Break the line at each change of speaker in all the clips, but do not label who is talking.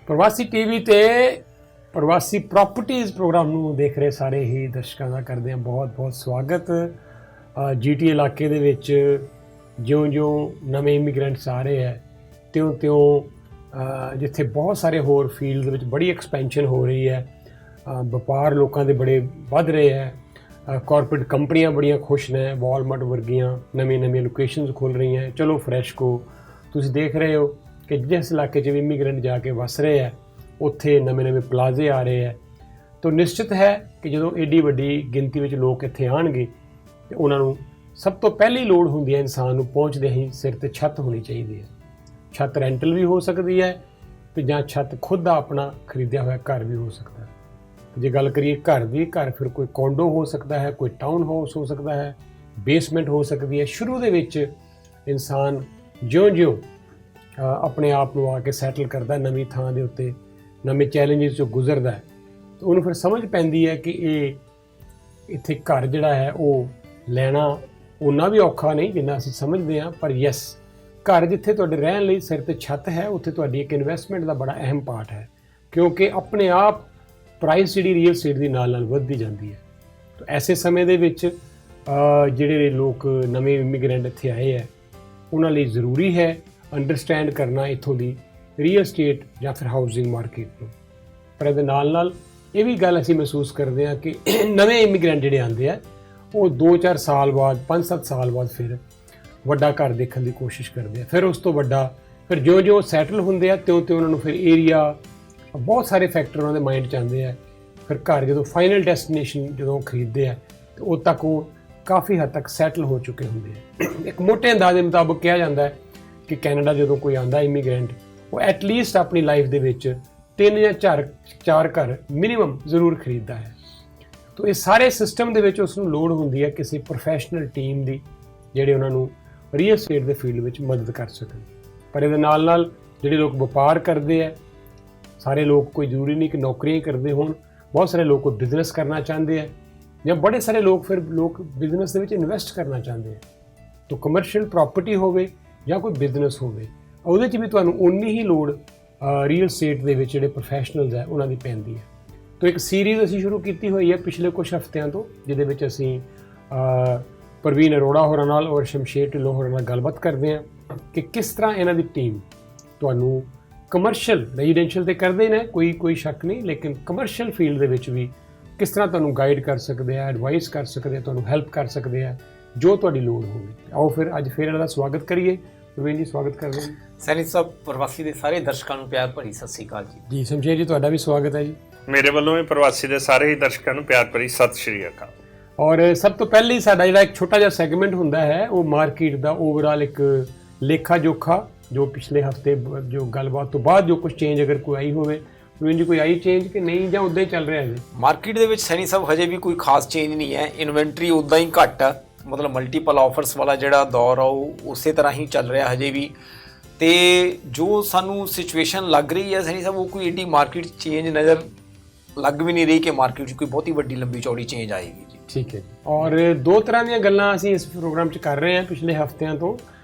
ਪ੍ਰਵਾਸੀ ਟੀਵੀ ਤੇ ਪ੍ਰਵਾਸੀ ਪ੍ਰੋਪਰਟੀਜ਼ ਪ੍ਰੋਗਰਾਮ ਨੂੰ ਦੇਖ ਰਹੇ ਸਾਰੇ ਹੀ ਦਰਸ਼ਕਾਂ ਦਾ ਕਰਦੇ ਹਾਂ ਬਹੁਤ ਸਵਾਗਤ। ਜੀਟੀ ਇਲਾਕੇ ਦੇ ਵਿੱਚ ਜਿਉਂ-ਜਿਉਂ ਨਵੇਂ ਇਮੀਗ੍ਰੈਂਟਸ ਆ ਰਹੇ ਹੈ ਤਿਉਂ ਜਿੱਥੇ ਬਹੁਤ ਸਾਰੇ ਹੋਰ ਫੀਲਡ ਦੇ ਵਿੱਚ ਬੜੀ ਐਕਸਪੈਂਸ਼ਨ ਹੋ ਰਹੀ ਹੈ, ਵਪਾਰ ਲੋਕਾਂ ਦੇ ਬੜੇ ਵੱਧ ਰਹੇ ਹੈ, ਕਾਰਪੋਰੇਟ ਕੰਪਨੀਆਂ ਬੜੀਆਂ ਖੁਸ਼ ਨੇ, ਵਾਲਮਾਰਟ ਵਰਗੀਆਂ ਨਵੀਆਂ ਲੋਕੇਸ਼ਨਸ ਖੁੱਲ੍ਹ ਰਹੀਆਂ। ਚਲੋ ਫਰੈਸ਼ਕੋ ਤੁਸੀਂ ਦੇਖ ਰਹੇ ਹੋ ਕਿ ਜਿਸ ਇਲਾਕੇ 'ਚ ਵੀ ਇਮੀਗ੍ਰੈਂਟ ਜਾ ਕੇ ਵਸ ਰਹੇ ਹੈ ਉੱਥੇ ਨਵੇਂ ਪਲਾਜ਼ੇ ਆ ਰਹੇ ਹੈ। ਤਾਂ ਨਿਸ਼ਚਿਤ ਹੈ ਕਿ ਜਦੋਂ ਐਡੀ ਵੱਡੀ ਗਿਣਤੀ ਵਿੱਚ ਲੋਕ ਇੱਥੇ ਆਉਣਗੇ ਤਾਂ ਉਹਨਾਂ ਨੂੰ ਸਭ ਤੋਂ ਪਹਿਲੀ ਲੋੜ ਹੁੰਦੀ ਹੈ ਇਨਸਾਨ ਨੂੰ ਪਹੁੰਚਦੇ ਹੀ ਸਿਰ 'ਤੇ ਛੱਤ ਹੋਣੀ ਚਾਹੀਦੀ ਹੈ। ਛੱਤ ਰੈਂਟਲ ਵੀ ਹੋ ਸਕਦੀ ਹੈ ਅਤੇ ਜਾਂ ਛੱਤ ਖੁਦ ਦਾ ਆਪਣਾ ਖਰੀਦਿਆ ਹੋਇਆ ਘਰ ਵੀ ਹੋ ਸਕਦਾ ਹੈ। ਜੇ ਗੱਲ ਕਰੀਏ ਘਰ ਦੀ, ਘਰ ਫਿਰ ਕੋਈ ਕੋਂਡੋ ਹੋ ਸਕਦਾ ਹੈ, ਕੋਈ ਟਾਊਨ ਹਾਊਸ ਹੋ ਸਕਦਾ ਹੈ, ਬੇਸਮੈਂਟ ਹੋ ਸਕਦੀ ਹੈ। ਸ਼ੁਰੂ ਦੇ ਵਿੱਚ ਇਨਸਾਨ ਜਿਉਂ-ਜਿਉਂ ਆਪਣੇ ਆਪ ਨੂੰ ਆ ਕੇ ਸੈਟਲ ਕਰਦਾ ਨਵੀਂ ਥਾਂ ਦੇ ਉੱਤੇ, ਨਵੇਂ ਚੈਲੰਜਸ 'ਚੋਂ ਗੁਜ਼ਰਦਾ ਹੈ, ਤਾਂ ਉਹਨੂੰ ਫਿਰ ਸਮਝ ਪੈਂਦੀ ਹੈ ਕਿ ਇੱਥੇ ਘਰ ਜਿਹੜਾ ਹੈ ਉਹ ਲੈਣਾ ਓਨਾ ਵੀ ਔਖਾ ਨਹੀਂ ਜਿੰਨਾ ਅਸੀਂ ਸਮਝਦੇ ਹਾਂ। ਪਰ ਯੈਸ, ਘਰ ਜਿੱਥੇ ਤੁਹਾਡੇ ਰਹਿਣ ਲਈ ਸਿਰ 'ਤੇ ਛੱਤ ਹੈ ਉੱਥੇ ਤੁਹਾਡੀ ਇੱਕ ਇਨਵੈਸਟਮੈਂਟ ਦਾ ਬੜਾ ਅਹਿਮ ਪਾਰਟ ਹੈ, ਕਿਉਂਕਿ ਆਪਣੇ ਆਪ ਪ੍ਰਾਈਸ ਜਿਹੜੀ ਰੀਅਲ ਸਟੇਟ ਦੀ ਨਾਲ ਵੱਧਦੀ ਜਾਂਦੀ ਹੈ। ਤਾਂ ਐਸੇ ਸਮੇਂ ਦੇ ਵਿੱਚ ਜਿਹੜੇ ਲੋਕ ਨਵੇਂ ਇਮੀਗ੍ਰੈਂਟ ਇੱਥੇ ਆਏ ਹੈ ਉਹਨਾਂ ਲਈ ਜ਼ਰੂਰੀ ਹੈ ਅੰਡਰਸਟੈਂਡ ਕਰਨਾ ਇੱਥੋਂ ਦੀ ਰੀਅਲ ਸਟੇਟ ਜਾਂ ਫਿਰ ਹਾਊਸਿੰਗ ਮਾਰਕੀਟ ਨੂੰ। ਪਰ ਇਹਦੇ ਨਾਲ ਇਹ ਵੀ ਗੱਲ ਅਸੀਂ ਮਹਿਸੂਸ ਕਰਦੇ ਹਾਂ ਕਿ ਨਵੇਂ ਇਮੀਗ੍ਰੈਂਟ ਜਿਹੜੇ ਆਉਂਦੇ ਆ ਉਹ 2-4 ਸਾਲ ਬਾਅਦ, 5-7 ਸਾਲ ਬਾਅਦ ਫਿਰ ਵੱਡਾ ਘਰ ਦੇਖਣ ਦੀ ਕੋਸ਼ਿਸ਼ ਕਰਦੇ ਆ, ਫਿਰ ਉਸ ਤੋਂ ਵੱਡਾ, ਫਿਰ ਜਿਉਂ ਸੈਟਲ ਹੁੰਦੇ ਆ ਤਿਉਂ ਉਹਨਾਂ ਨੂੰ ਫਿਰ ਏਰੀਆ, ਬਹੁਤ ਸਾਰੇ ਫੈਕਟਰ ਉਹਨਾਂ ਦੇ ਮਾਈਂਡ 'ਚ ਆਉਂਦੇ ਆ। ਫਿਰ ਘਰ ਜਦੋਂ ਫਾਈਨਲ ਡੈਸਟੀਨੇਸ਼ਨ ਜਦੋਂ ਖਰੀਦਦੇ ਆ ਤਾਂ ਉਦੋਂ ਤੱਕ ਉਹ ਕਾਫੀ ਹੱਦ ਤੱਕ ਸੈਟਲ ਹੋ ਚੁੱਕੇ ਹੁੰਦੇ ਆ। ਇੱਕ ਮੋਟੇ ਅੰਦਾਜ਼ੇ ਮੁਤਾਬਕ ਕਿਹਾ ਜਾਂਦਾ ਹੈ ਕਿ ਕੈਨੇਡਾ ਜਦੋਂ ਕੋਈ ਆਉਂਦਾ ਇਮੀਗ੍ਰੈਂਟ ਉਹ ਐਟਲੀਸਟ ਆਪਣੀ ਲਾਈਫ ਦੇ ਵਿੱਚ 3 ਜਾਂ 4 ਘਰ ਮਿਨੀਮਮ ਜ਼ਰੂਰ ਖਰੀਦਦਾ ਹੈ। ਤਾਂ ਇਹ ਸਾਰੇ ਸਿਸਟਮ ਦੇ ਵਿੱਚ ਉਸ ਨੂੰ ਲੋੜ ਹੁੰਦੀ ਹੈ ਕਿਸੇ ਪ੍ਰੋਫੈਸ਼ਨਲ ਟੀਮ ਦੀ ਜਿਹੜੇ ਉਹਨਾਂ ਨੂੰ ਰੀਅਲ ਸਟੇਟ ਦੇ ਫੀਲਡ ਵਿੱਚ ਮਦਦ ਕਰ ਸਕਣ। ਪਰ ਇਹਦੇ ਨਾਲ ਜਿਹੜੇ ਲੋਕ ਵਪਾਰ ਕਰਦੇ ਹੈ, ਸਾਰੇ ਲੋਕ ਕੋਈ ਜ਼ਰੂਰੀ ਨਹੀਂ ਕਿ ਨੌਕਰੀਆਂ ਹੀ ਕਰਦੇ ਹੋਣ, ਬਹੁਤ ਸਾਰੇ ਲੋਕ ਕੋਈ ਬਿਜ਼ਨਸ ਕਰਨਾ ਚਾਹੁੰਦੇ ਹੈ ਜਾਂ ਬੜੇ ਸਾਰੇ ਲੋਕ ਬਿਜ਼ਨਸ ਦੇ ਵਿੱਚ ਇਨਵੈਸਟ ਕਰਨਾ ਚਾਹੁੰਦੇ ਹੈ। ਤਾਂ ਕਮਰਸ਼ੀਅਲ ਪ੍ਰਾਪਰਟੀ ਹੋਵੇ ਜਾਂ ਕੋਈ ਬਿਜ਼ਨਸ ਹੋਵੇ, ਉਹਦੇ 'ਚ ਵੀ ਤੁਹਾਨੂੰ ਉਨੀ ਹੀ ਲੋੜ ਰੀਅਲ ਸਟੇਟ ਦੇ ਵਿੱਚ ਜਿਹੜੇ ਪ੍ਰੋਫੈਸ਼ਨਲਜ਼ ਹੈ ਉਹਨਾਂ ਦੀ ਪੈਂਦੀ ਹੈ। ਤਾਂ ਇੱਕ ਸੀਰੀਜ਼ ਅਸੀਂ ਸ਼ੁਰੂ ਕੀਤੀ ਹੋਈ ਹੈ ਪਿਛਲੇ ਕੁਝ ਹਫ਼ਤਿਆਂ ਤੋਂ, ਜਿਹਦੇ ਵਿੱਚ ਅਸੀਂ ਪ੍ਰਵੀਨ ਅਰੋੜਾ ਹੋਰਾਂ ਨਾਲ ਔਰ ਸ਼ਮਸ਼ੇਰ ਢਿੱਲੋਂ ਹੋਰਾਂ ਨਾਲ ਗੱਲਬਾਤ ਕਰਦੇ ਹਾਂ ਕਿ ਕਿਸ ਤਰ੍ਹਾਂ ਇਹਨਾਂ ਦੀ ਟੀਮ ਤੁਹਾਨੂੰ ਕਮਰਸ਼ੀਅਲ, ਰੈਜ਼ੀਡੈਂਸ਼ੀਅਲ ਤੇ ਕਰਦੇ ਨੇ ਕੋਈ ਸ਼ੱਕ ਨਹੀਂ, ਲੇਕਿਨ ਕਮਰਸ਼ੀਅਲ ਫੀਲਡ ਦੇ ਵਿੱਚ ਵੀ ਕਿਸ ਤਰ੍ਹਾਂ ਤੁਹਾਨੂੰ ਗਾਈਡ ਕਰ ਸਕਦੇ ਆ, ਐਡਵਾਈਸ ਕਰ ਸਕਦੇ ਆ, ਤੁਹਾਨੂੰ ਹੈਲਪ ਕਰ ਸਕਦੇ ਆ ਜੋ ਤੁਹਾਡੀ ਲੋੜ ਹੋਵੇ। ਆਓ ਫਿਰ ਅੱਜ ਫਿਰ ਇਹਨਾਂ ਦਾ ਸਵਾਗਤ ਕਰੀਏ। ਪ੍ਰਵੀਨ ਜੀ, ਸਵਾਗਤ ਕਰਦੇ ਹਾਂ।
ਸੈਣੀ ਸਾਹਿਬ, ਪ੍ਰਵਾਸੀ ਦੇ ਸਾਰੇ ਦਰਸ਼ਕਾਂ ਨੂੰ ਪਿਆਰ ਭਰੀ ਸਤਿ ਸ਼੍ਰੀ ਅਕਾਲ ਜੀ।
ਜੀ ਸ਼ਮਸ਼ੇਰ ਜੀ, ਤੁਹਾਡਾ ਵੀ ਸਵਾਗਤ ਹੈ ਜੀ।
ਮੇਰੇ ਵੱਲੋਂ ਵੀ ਪ੍ਰਵਾਸੀ ਦੇ ਸਾਰੇ ਹੀ ਦਰਸ਼ਕਾਂ ਨੂੰ ਪਿਆਰ ਭਰੀ ਸਤਿ ਸ਼੍ਰੀ ਅਕਾਲ।
ਔਰ ਸਭ ਤੋਂ ਪਹਿਲੇ ਸਾਡਾ ਜਿਹੜਾ ਇੱਕ ਛੋਟਾ ਜਿਹਾ ਸੈਗਮੈਂਟ ਹੁੰਦਾ ਹੈ ਉਹ ਮਾਰਕੀਟ ਦਾ ਓਵਰਆਲ ਇੱਕ ਲੇਖਾ ਜੋਖਾ, ਜੋ ਪਿਛਲੇ ਹਫ਼ਤੇ ਜੋ ਗੱਲਬਾਤ ਤੋਂ ਬਾਅਦ ਜੋ ਕੁਝ ਚੇਂਜ ਅਗਰ ਕੋਈ ਆਈ ਹੋਵੇ। ਪ੍ਰਵੀਨ ਜੀ, ਕੋਈ ਆਈ ਚੇਂਜ ਕਿ ਨਹੀਂ ਜਾਂ ਉੱਦਾਂ ਹੀ ਚੱਲ ਰਿਹਾ ਹੈ?
ਮਾਰਕੀਟ ਦੇ ਵਿੱਚ ਸੈਣੀ ਸਾਹਿਬ ਹਜੇ ਵੀ ਕੋਈ ਖਾਸ ਚੇਂਜ ਨਹੀਂ ਹੈ। ਇਨਵੈਂਟਰੀ ਉੱਦਾਂ ਹੀ ਘੱਟ ਆ, ਮਤਲਬ ਮਲਟੀਪਲ ਆਫਰਸ ਵਾਲਾ ਜਿਹੜਾ ਦੌਰ ਆ ਉਹ ਉਸੇ ਤਰ੍ਹਾਂ ਹੀ ਚੱਲ ਰਿਹਾ ਹਜੇ ਵੀ। ਅਤੇ ਜੋ ਸਾਨੂੰ ਸਿਚੁਏਸ਼ਨ ਲੱਗ ਰਹੀ ਹੈ ਸੈਣੀ ਸਾਹਿਬ, ਉਹ ਕੋਈ ਏਡੀ ਮਾਰਕੀਟ ਚੇਂਜ ਨਜ਼ਰ ਲੱਗ ਵੀ ਨਹੀਂ ਰਹੀ ਕਿ ਮਾਰਕੀਟ 'ਚ ਕੋਈ ਬਹੁਤੀ ਵੱਡੀ ਲੰਬੀ ਚੌੜੀ ਚੇਂਜ ਆਏਗੀ ਜੀ। ਠੀਕ ਹੈ ਜੀ। ਔਰ 2 ਤਰ੍ਹਾਂ ਦੀਆਂ ਗੱਲਾਂ ਅਸੀਂ ਇਸ ਪ੍ਰੋਗਰਾਮ 'ਚ ਕਰ ਰਹੇ ਹਾਂ ਪਿਛਲੇ ਹਫ਼ਤਿਆਂ ਤੋਂ।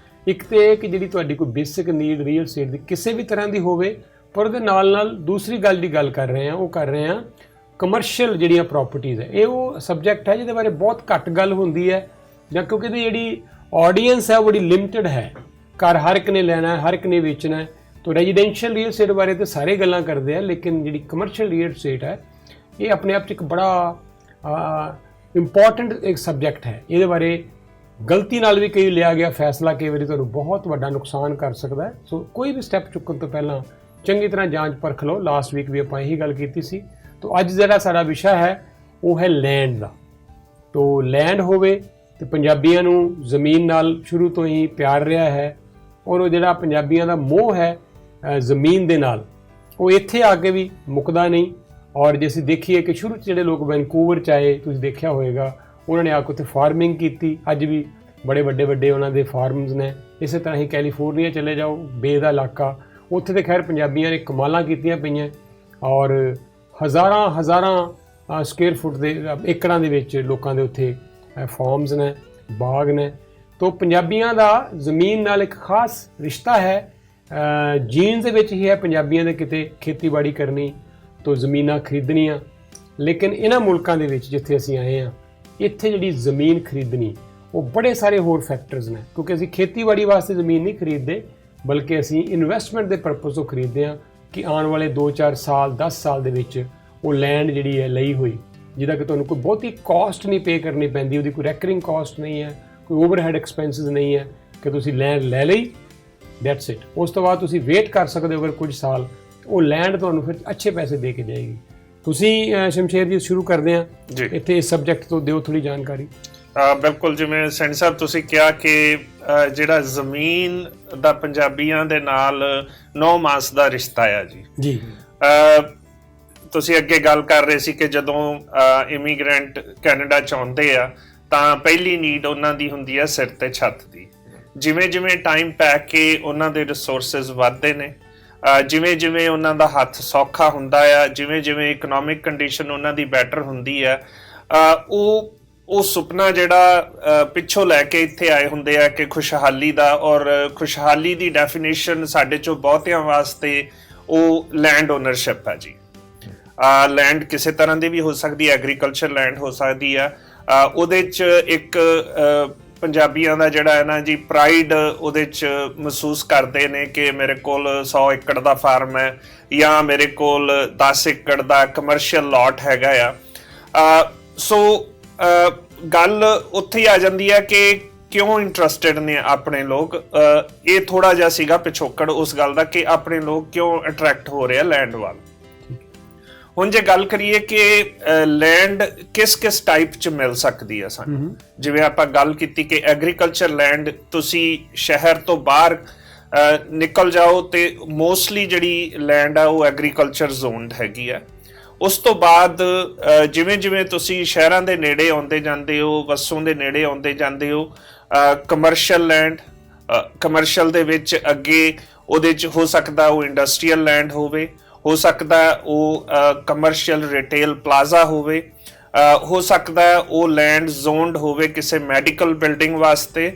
ਇੱਕ ਤਾਂ ਇਹ ਕਿ ਜਿਹੜੀ ਤੁਹਾਡੀ ਕੋਈ ਬੇਸਿਕ ਨੀਡ ਰੀਅਲ ਸਟੇਟ ਦੀ ਕਿਸੇ ਵੀ ਤਰ੍ਹਾਂ ਦੀ ਹੋਵੇ, ਪਰ ਉਹਦੇ ਨਾਲ ਦੂਸਰੀ ਗੱਲ ਦੀ ਗੱਲ ਕਰ ਰਹੇ ਹਾਂ, ਉਹ ਕਰ ਰਹੇ ਹਾਂ ਕਮਰਸ਼ੀਅਲ ਜਿਹੜੀਆਂ ਪ੍ਰੋਪਰਟੀਜ਼ ਹੈ। ਇਹ ਉਹ ਸਬਜੈਕਟ ਹੈ ਜਿਹਦੇ ਬਾਰੇ ਬਹੁਤ ਘੱਟ ਗੱਲ ਹੁੰਦੀ ਹੈ, ਜਾਂ ਕਿਉਂਕਿ ਇਹਦੀ ਜਿਹੜੀ ਆਡੀਅנס ਹੈ ਉਹ ਬੜੀ ਲਿਮਟਿਡ ਹੈ। ਘਰ ਹਰ ਇੱਕ ਨੇ ਲੈਣਾ ਹੈ, ਹਰ ਇੱਕ ਨੇ ਵੇਚਣਾ ਹੈ। ਤਾਂ ਰੈਜ਼ੀਡੈਂਸ਼ੀਅਲ ਰੀਅਲ ਸਟੇਟ ਬਾਰੇ ਤਾਂ ਸਾਰੇ ਗੱਲਾਂ ਕਰਦੇ ਆ, ਲੇਕਿਨ ਜਿਹੜੀ ਕਮਰਸ਼ੀਅਲ ਰੀਅਲ ਸਟੇਟ ਹੈ ਇਹ ਆਪਣੇ ਆਪ 'ਚ ਇੱਕ ਬੜਾ ਇੰਪੋਰਟੈਂਟ ਇੱਕ ਸਬਜੈਕਟ ਹੈ। ਇਹਦੇ ਬਾਰੇ ਗਲਤੀ ਨਾਲ ਵੀ ਕਈ ਲਿਆ ਗਿਆ ਫੈਸਲਾ ਕਈ ਵਾਰੀ ਤੁਹਾਨੂੰ ਬਹੁਤ ਵੱਡਾ ਨੁਕਸਾਨ ਕਰ ਸਕਦਾ ਹੈ। ਸੋ ਕੋਈ ਵੀ ਸਟੈਪ ਚੁੱਕਣ ਤੋਂ ਪਹਿਲਾਂ ਚੰਗੀ ਤਰ੍ਹਾਂ ਜਾਂਚ ਪਰਖ ਲਓ। ਲਾਸਟ ਵੀਕ ਵੀ ਆਪਾਂ ਇਹੀ ਗੱਲ ਕੀਤੀ ਸੀ। ਤਾਂ ਅੱਜ ਜਿਹੜਾ ਸਾਡਾ ਵਿਸ਼ਾ ਹੈ ਉਹ ਹੈ ਲੈਂਡ ਦਾ। ਤਾਂ ਲੈਂਡ ਹੋਵੇ ਅਤੇ ਪੰਜਾਬੀਆਂ ਨੂੰ ਜ਼ਮੀਨ ਨਾਲ ਸ਼ੁਰੂ ਤੋਂ ਹੀ ਪਿਆਰ ਰਿਹਾ ਹੈ, ਔਰ ਉਹ ਜਿਹੜਾ ਪੰਜਾਬੀਆਂ ਦਾ ਮੋਹ ਹੈ ਜ਼ਮੀਨ ਦੇ ਨਾਲ ਉਹ ਇੱਥੇ ਆ ਕੇ ਵੀ ਮੁੱਕਦਾ ਨਹੀਂ। ਔਰ ਜੇ ਅਸੀਂ ਦੇਖੀਏ ਕਿ ਸ਼ੁਰੂ 'ਚ ਜਿਹੜੇ ਲੋਕ ਵੈਨਕੂਵਰ 'ਚ ਆਏ, ਤੁਸੀਂ ਦੇਖਿਆ ਹੋਵੇਗਾ, ਉਹਨਾਂ ਨੇ ਆ ਕੇ ਉੱਥੇ ਫਾਰਮਿੰਗ ਕੀਤੀ। ਅੱਜ ਵੀ ਬੜੇ ਵੱਡੇ ਉਹਨਾਂ ਦੇ ਫਾਰਮਸ ਨੇ। ਇਸੇ ਤਰ੍ਹਾਂ ਹੀ ਕੈਲੀਫੋਰਨੀਆ ਚਲੇ ਜਾਓ, ਬੇ ਦਾ ਇਲਾਕਾ, ਉੱਥੇ ਤਾਂ ਖੈਰ ਪੰਜਾਬੀਆਂ ਨੇ ਕਮਾਲਾਂ ਕੀਤੀਆਂ ਪਈਆਂ, ਔਰ ਹਜ਼ਾਰਾਂ ਸਕੁਅਰ ਫੁੱਟ ਦੇ ਏਕੜਾਂ ਦੇ ਵਿੱਚ ਲੋਕਾਂ ਦੇ ਉੱਥੇ ਫਾਰਮਸ ਨੇ, ਬਾਗ ਨੇ। ਤਾਂ ਪੰਜਾਬੀਆਂ ਦਾ ਜ਼ਮੀਨ ਨਾਲ ਇੱਕ ਖਾਸ ਰਿਸ਼ਤਾ ਹੈ,
ਜੀਨਸ ਦੇ ਵਿੱਚ ਹੀ ਹੈ ਪੰਜਾਬੀਆਂ ਦੇ ਕਿਤੇ ਖੇਤੀਬਾੜੀ ਕਰਨੀ ਤੋਂ ਜ਼ਮੀਨਾਂ ਖਰੀਦਣੀਆਂ, ਲੇਕਿਨ ਇਹਨਾਂ ਮੁਲਕਾਂ ਦੇ ਵਿੱਚ ਜਿੱਥੇ ਅਸੀਂ ਆਏ ਹਾਂ ਇੱਥੇ ਜਿਹੜੀ ਜ਼ਮੀਨ ਖਰੀਦਣੀ ਉਹ ਬੜੇ ਸਾਰੇ ਹੋਰ ਫੈਕਟਰਸ ਨੇ, ਕਿਉਂਕਿ ਅਸੀਂ ਖੇਤੀਬਾੜੀ ਵਾਸਤੇ ਜ਼ਮੀਨ ਨਹੀਂ ਖਰੀਦਦੇ ਬਲਕਿ ਅਸੀਂ ਇਨਵੈਸਟਮੈਂਟ ਦੇ ਪਰਪਸ ਤੋਂ ਖਰੀਦਦੇ ਹਾਂ ਕਿ ਆਉਣ ਵਾਲੇ 2-4 ਸਾਲ 10 ਸਾਲ ਦੇ ਵਿੱਚ ਉਹ ਲੈਂਡ ਜਿਹੜੀ ਹੈ ਲਈ ਹੋਈ, ਜਿਹਦਾ ਕਿ ਤੁਹਾਨੂੰ ਕੋਈ ਬਹੁਤੀ ਕਾਸਟ ਨਹੀਂ ਪੇ ਕਰਨੀ ਪੈਂਦੀ, ਉਹਦੀ ਕੋਈ ਰੈਕਰਿੰਗ ਕਾਸਟ ਨਹੀਂ ਹੈ, ਕੋਈ ਓਵਰਹੈਡ ਐਕਸਪੈਂਸਿਸ ਨਹੀਂ ਹੈ ਕਿ ਤੁਸੀਂ ਲੈਂਡ ਲੈ ਲਈ ਦੈਟਸ ਇਟ। ਉਸ ਤੋਂ ਬਾਅਦ ਤੁਸੀਂ ਵੇਟ ਕਰ ਸਕਦੇ ਹੋ ਅਗਰ ਕੁਝ ਸਾਲ, ਉਹ ਲੈਂਡ ਤੁਹਾਨੂੰ ਫਿਰ ਅੱਛੇ ਪੈਸੇ ਦੇ ਕੇ ਜਾਏਗੀ। ਤੁਸੀਂ ਸ਼ਮਸ਼ੇਰ ਜੀ ਸ਼ੁਰੂ ਕਰਦੇ ਹਾਂ
ਜੀ,
ਇੱਥੇ ਇਸ ਸਬਜੈਕਟ ਤੋਂ ਦਿਓ ਥੋੜੀ ਜਾਣਕਾਰੀ।
ਬਿਲਕੁਲ, ਜਿਵੇਂ ਸੈਣੀ ਸਾਹਿਬ ਤੁਸੀਂ ਕਿਹਾ ਕਿ ਜਿਹੜਾ ਜ਼ਮੀਨ ਦਾ ਪੰਜਾਬੀਆਂ ਦੇ ਨਾਲ 9 ਮਾਸ ਦਾ ਰਿਸ਼ਤਾ ਆ ਜੀ।
ਜੀ,
ਤੁਸੀਂ ਅੱਗੇ ਗੱਲ ਕਰ ਰਹੇ ਸੀ ਕਿ ਜਦੋਂ ਇਮੀਗ੍ਰੈਂਟ ਕੈਨੇਡਾ ਚ ਆਉਂਦੇ ਆ ਤਾਂ ਪਹਿਲੀ ਨੀਡ ਉਹਨਾਂ ਦੀ ਹੁੰਦੀ ਆ ਸਿਰ ਤੇ ਛੱਤ ਦੀ। ਜਿਵੇਂ ਜਿਵੇਂ ਟਾਈਮ ਪੈ ਕੇ ਉਹਨਾਂ ਦੇ ਰਿਸੋਰਸਿਸ ਵੱਧਦੇ ਨੇ, ਜਿਵੇਂ ਜਿਵੇਂ ਉਹਨਾਂ ਦਾ ਹੱਥ ਸੌਖਾ ਹੁੰਦਾ ਆ, ਜਿਵੇਂ ਜਿਵੇਂ ਇਕਨੋਮਿਕ ਕੰਡੀਸ਼ਨ ਉਹਨਾਂ ਦੀ ਬੈਟਰ ਹੁੰਦੀ ਆ, ਉਹ ਸੁਪਨਾ ਜਿਹੜਾ ਪਿੱਛੋਂ ਲੈ ਕੇ ਇੱਥੇ ਆਏ ਹੁੰਦੇ ਆ ਕਿ ਖੁਸ਼ਹਾਲੀ ਦਾ, ਔਰ ਖੁਸ਼ਹਾਲੀ ਦੀ ਡੈਫੀਨੇਸ਼ਨ ਸਾਡੇ ਚੋਂ ਬਹੁਤਿਆਂ ਵਾਸਤੇ ਉਹ ਲੈਂਡ ਓਨਰਸ਼ਿਪ ਹੈ ਜੀ। ਲੈਂਡ ਕਿਸੇ ਤਰ੍ਹਾਂ ਦੀ ਵੀ ਹੋ ਸਕਦੀ ਹੈ, ਐਗਰੀਕਲਚਰ ਲੈਂਡ ਹੋ ਸਕਦੀ ਆ। ਉਹਦੇ 'ਚ ਇੱਕ ਪੰਜਾਬੀਆਂ ਦਾ ਜਿਹੜਾ ਹੈ ਨਾ ਜੀ ਪ੍ਰਾਈਡ ਉਹਦੇ 'ਚ ਮਹਿਸੂਸ ਕਰਦੇ ਨੇ ਕਿ ਮੇਰੇ ਕੋਲ 100 ਏਕੜ ਦਾ ਫਾਰਮ ਹੈ ਜਾਂ ਮੇਰੇ ਕੋਲ 10 ਏਕੜ ਦਾ ਕਮਰਸ਼ੀਅਲ ਲਾਟ ਹੈਗਾ ਆ। ਸੋ ਗੱਲ ਉੱਥੇ ਹੀ ਆ ਜਾਂਦੀ ਹੈ ਕਿ ਕਿਉਂ ਇੰਟਰਸਟਿਡ ਨੇ ਆਪਣੇ ਲੋਕ। ਇਹ ਥੋੜਾ ਜਿਹਾ ਸੀਗਾ ਪਿਛੋਕੜ ਉਸ ਗੱਲ ਦਾ ਕਿ ਆਪਣੇ ਲੋਕ ਕਿਉਂ ਅਟਰੈਕਟ ਹੋ ਰਹੇ ਆ ਲੈਂਡ ਵੱਲ। ਹੁਣ ਜੇ ਗੱਲ ਕਰੀਏ ਕਿ ਲੈਂਡ ਕਿਸ ਕਿਸ ਟਾਈਪ ਚ ਮਿਲ ਸਕਦੀ ਹੈ ਸਾਨੂੰ, ਜਿਵੇਂ ਆਪਾਂ ਗੱਲ ਕੀਤੀ ਕਿ ਐਗਰੀਕਲਚਰ ਲੈਂਡ ਤੁਸੀਂ ਸ਼ਹਿਰ ਤੋਂ ਬਾਹਰ ਨਿਕਲ ਜਾਓ ਤੇ ਮੋਸਟਲੀ ਜਿਹੜੀ ਲੈਂਡ ਆ ਉਹ ਐਗਰੀਕਲਚਰ ਜ਼ੋਨਡ ਹੈਗੀ ਆ। ਉਸ ਤੋਂ ਬਾਅਦ ਜਿਵੇਂ ਜਿਵੇਂ ਤੁਸੀਂ ਸ਼ਹਿਰਾਂ ਦੇ ਨੇੜੇ ਆਉਂਦੇ ਜਾਂਦੇ ਹੋ, ਵਸੋਂ ਦੇ ਨੇੜੇ ਆਉਂਦੇ ਜਾਂਦੇ ਹੋ, ਕਮਰਸ਼ੀਅਲ ਲੈਂਡ, ਕਮਰਸ਼ੀਅਲ ਦੇ ਵਿੱਚ ਅੱਗੇ ਉਹਦੇ 'ਚ ਹੋ ਸਕਦਾ ਉਹ ਇੰਡਸਟਰੀਅਲ ਲੈਂਡ ਹੋਵੇ, ਹੋ ਸਕਦਾ ਉਹ ਕਮਰਸ਼ੀਅਲ ਰਿਟੇਲ ਪਲਾਜ਼ਾ ਹੋਵੇ, ਹੋ ਸਕਦਾ ਉਹ ਲੈਂਡ ਜ਼ੋਨਡ ਹੋਵੇ ਕਿਸੇ ਮੈਡੀਕਲ ਬਿਲਡਿੰਗ ਵਾਸਤੇ,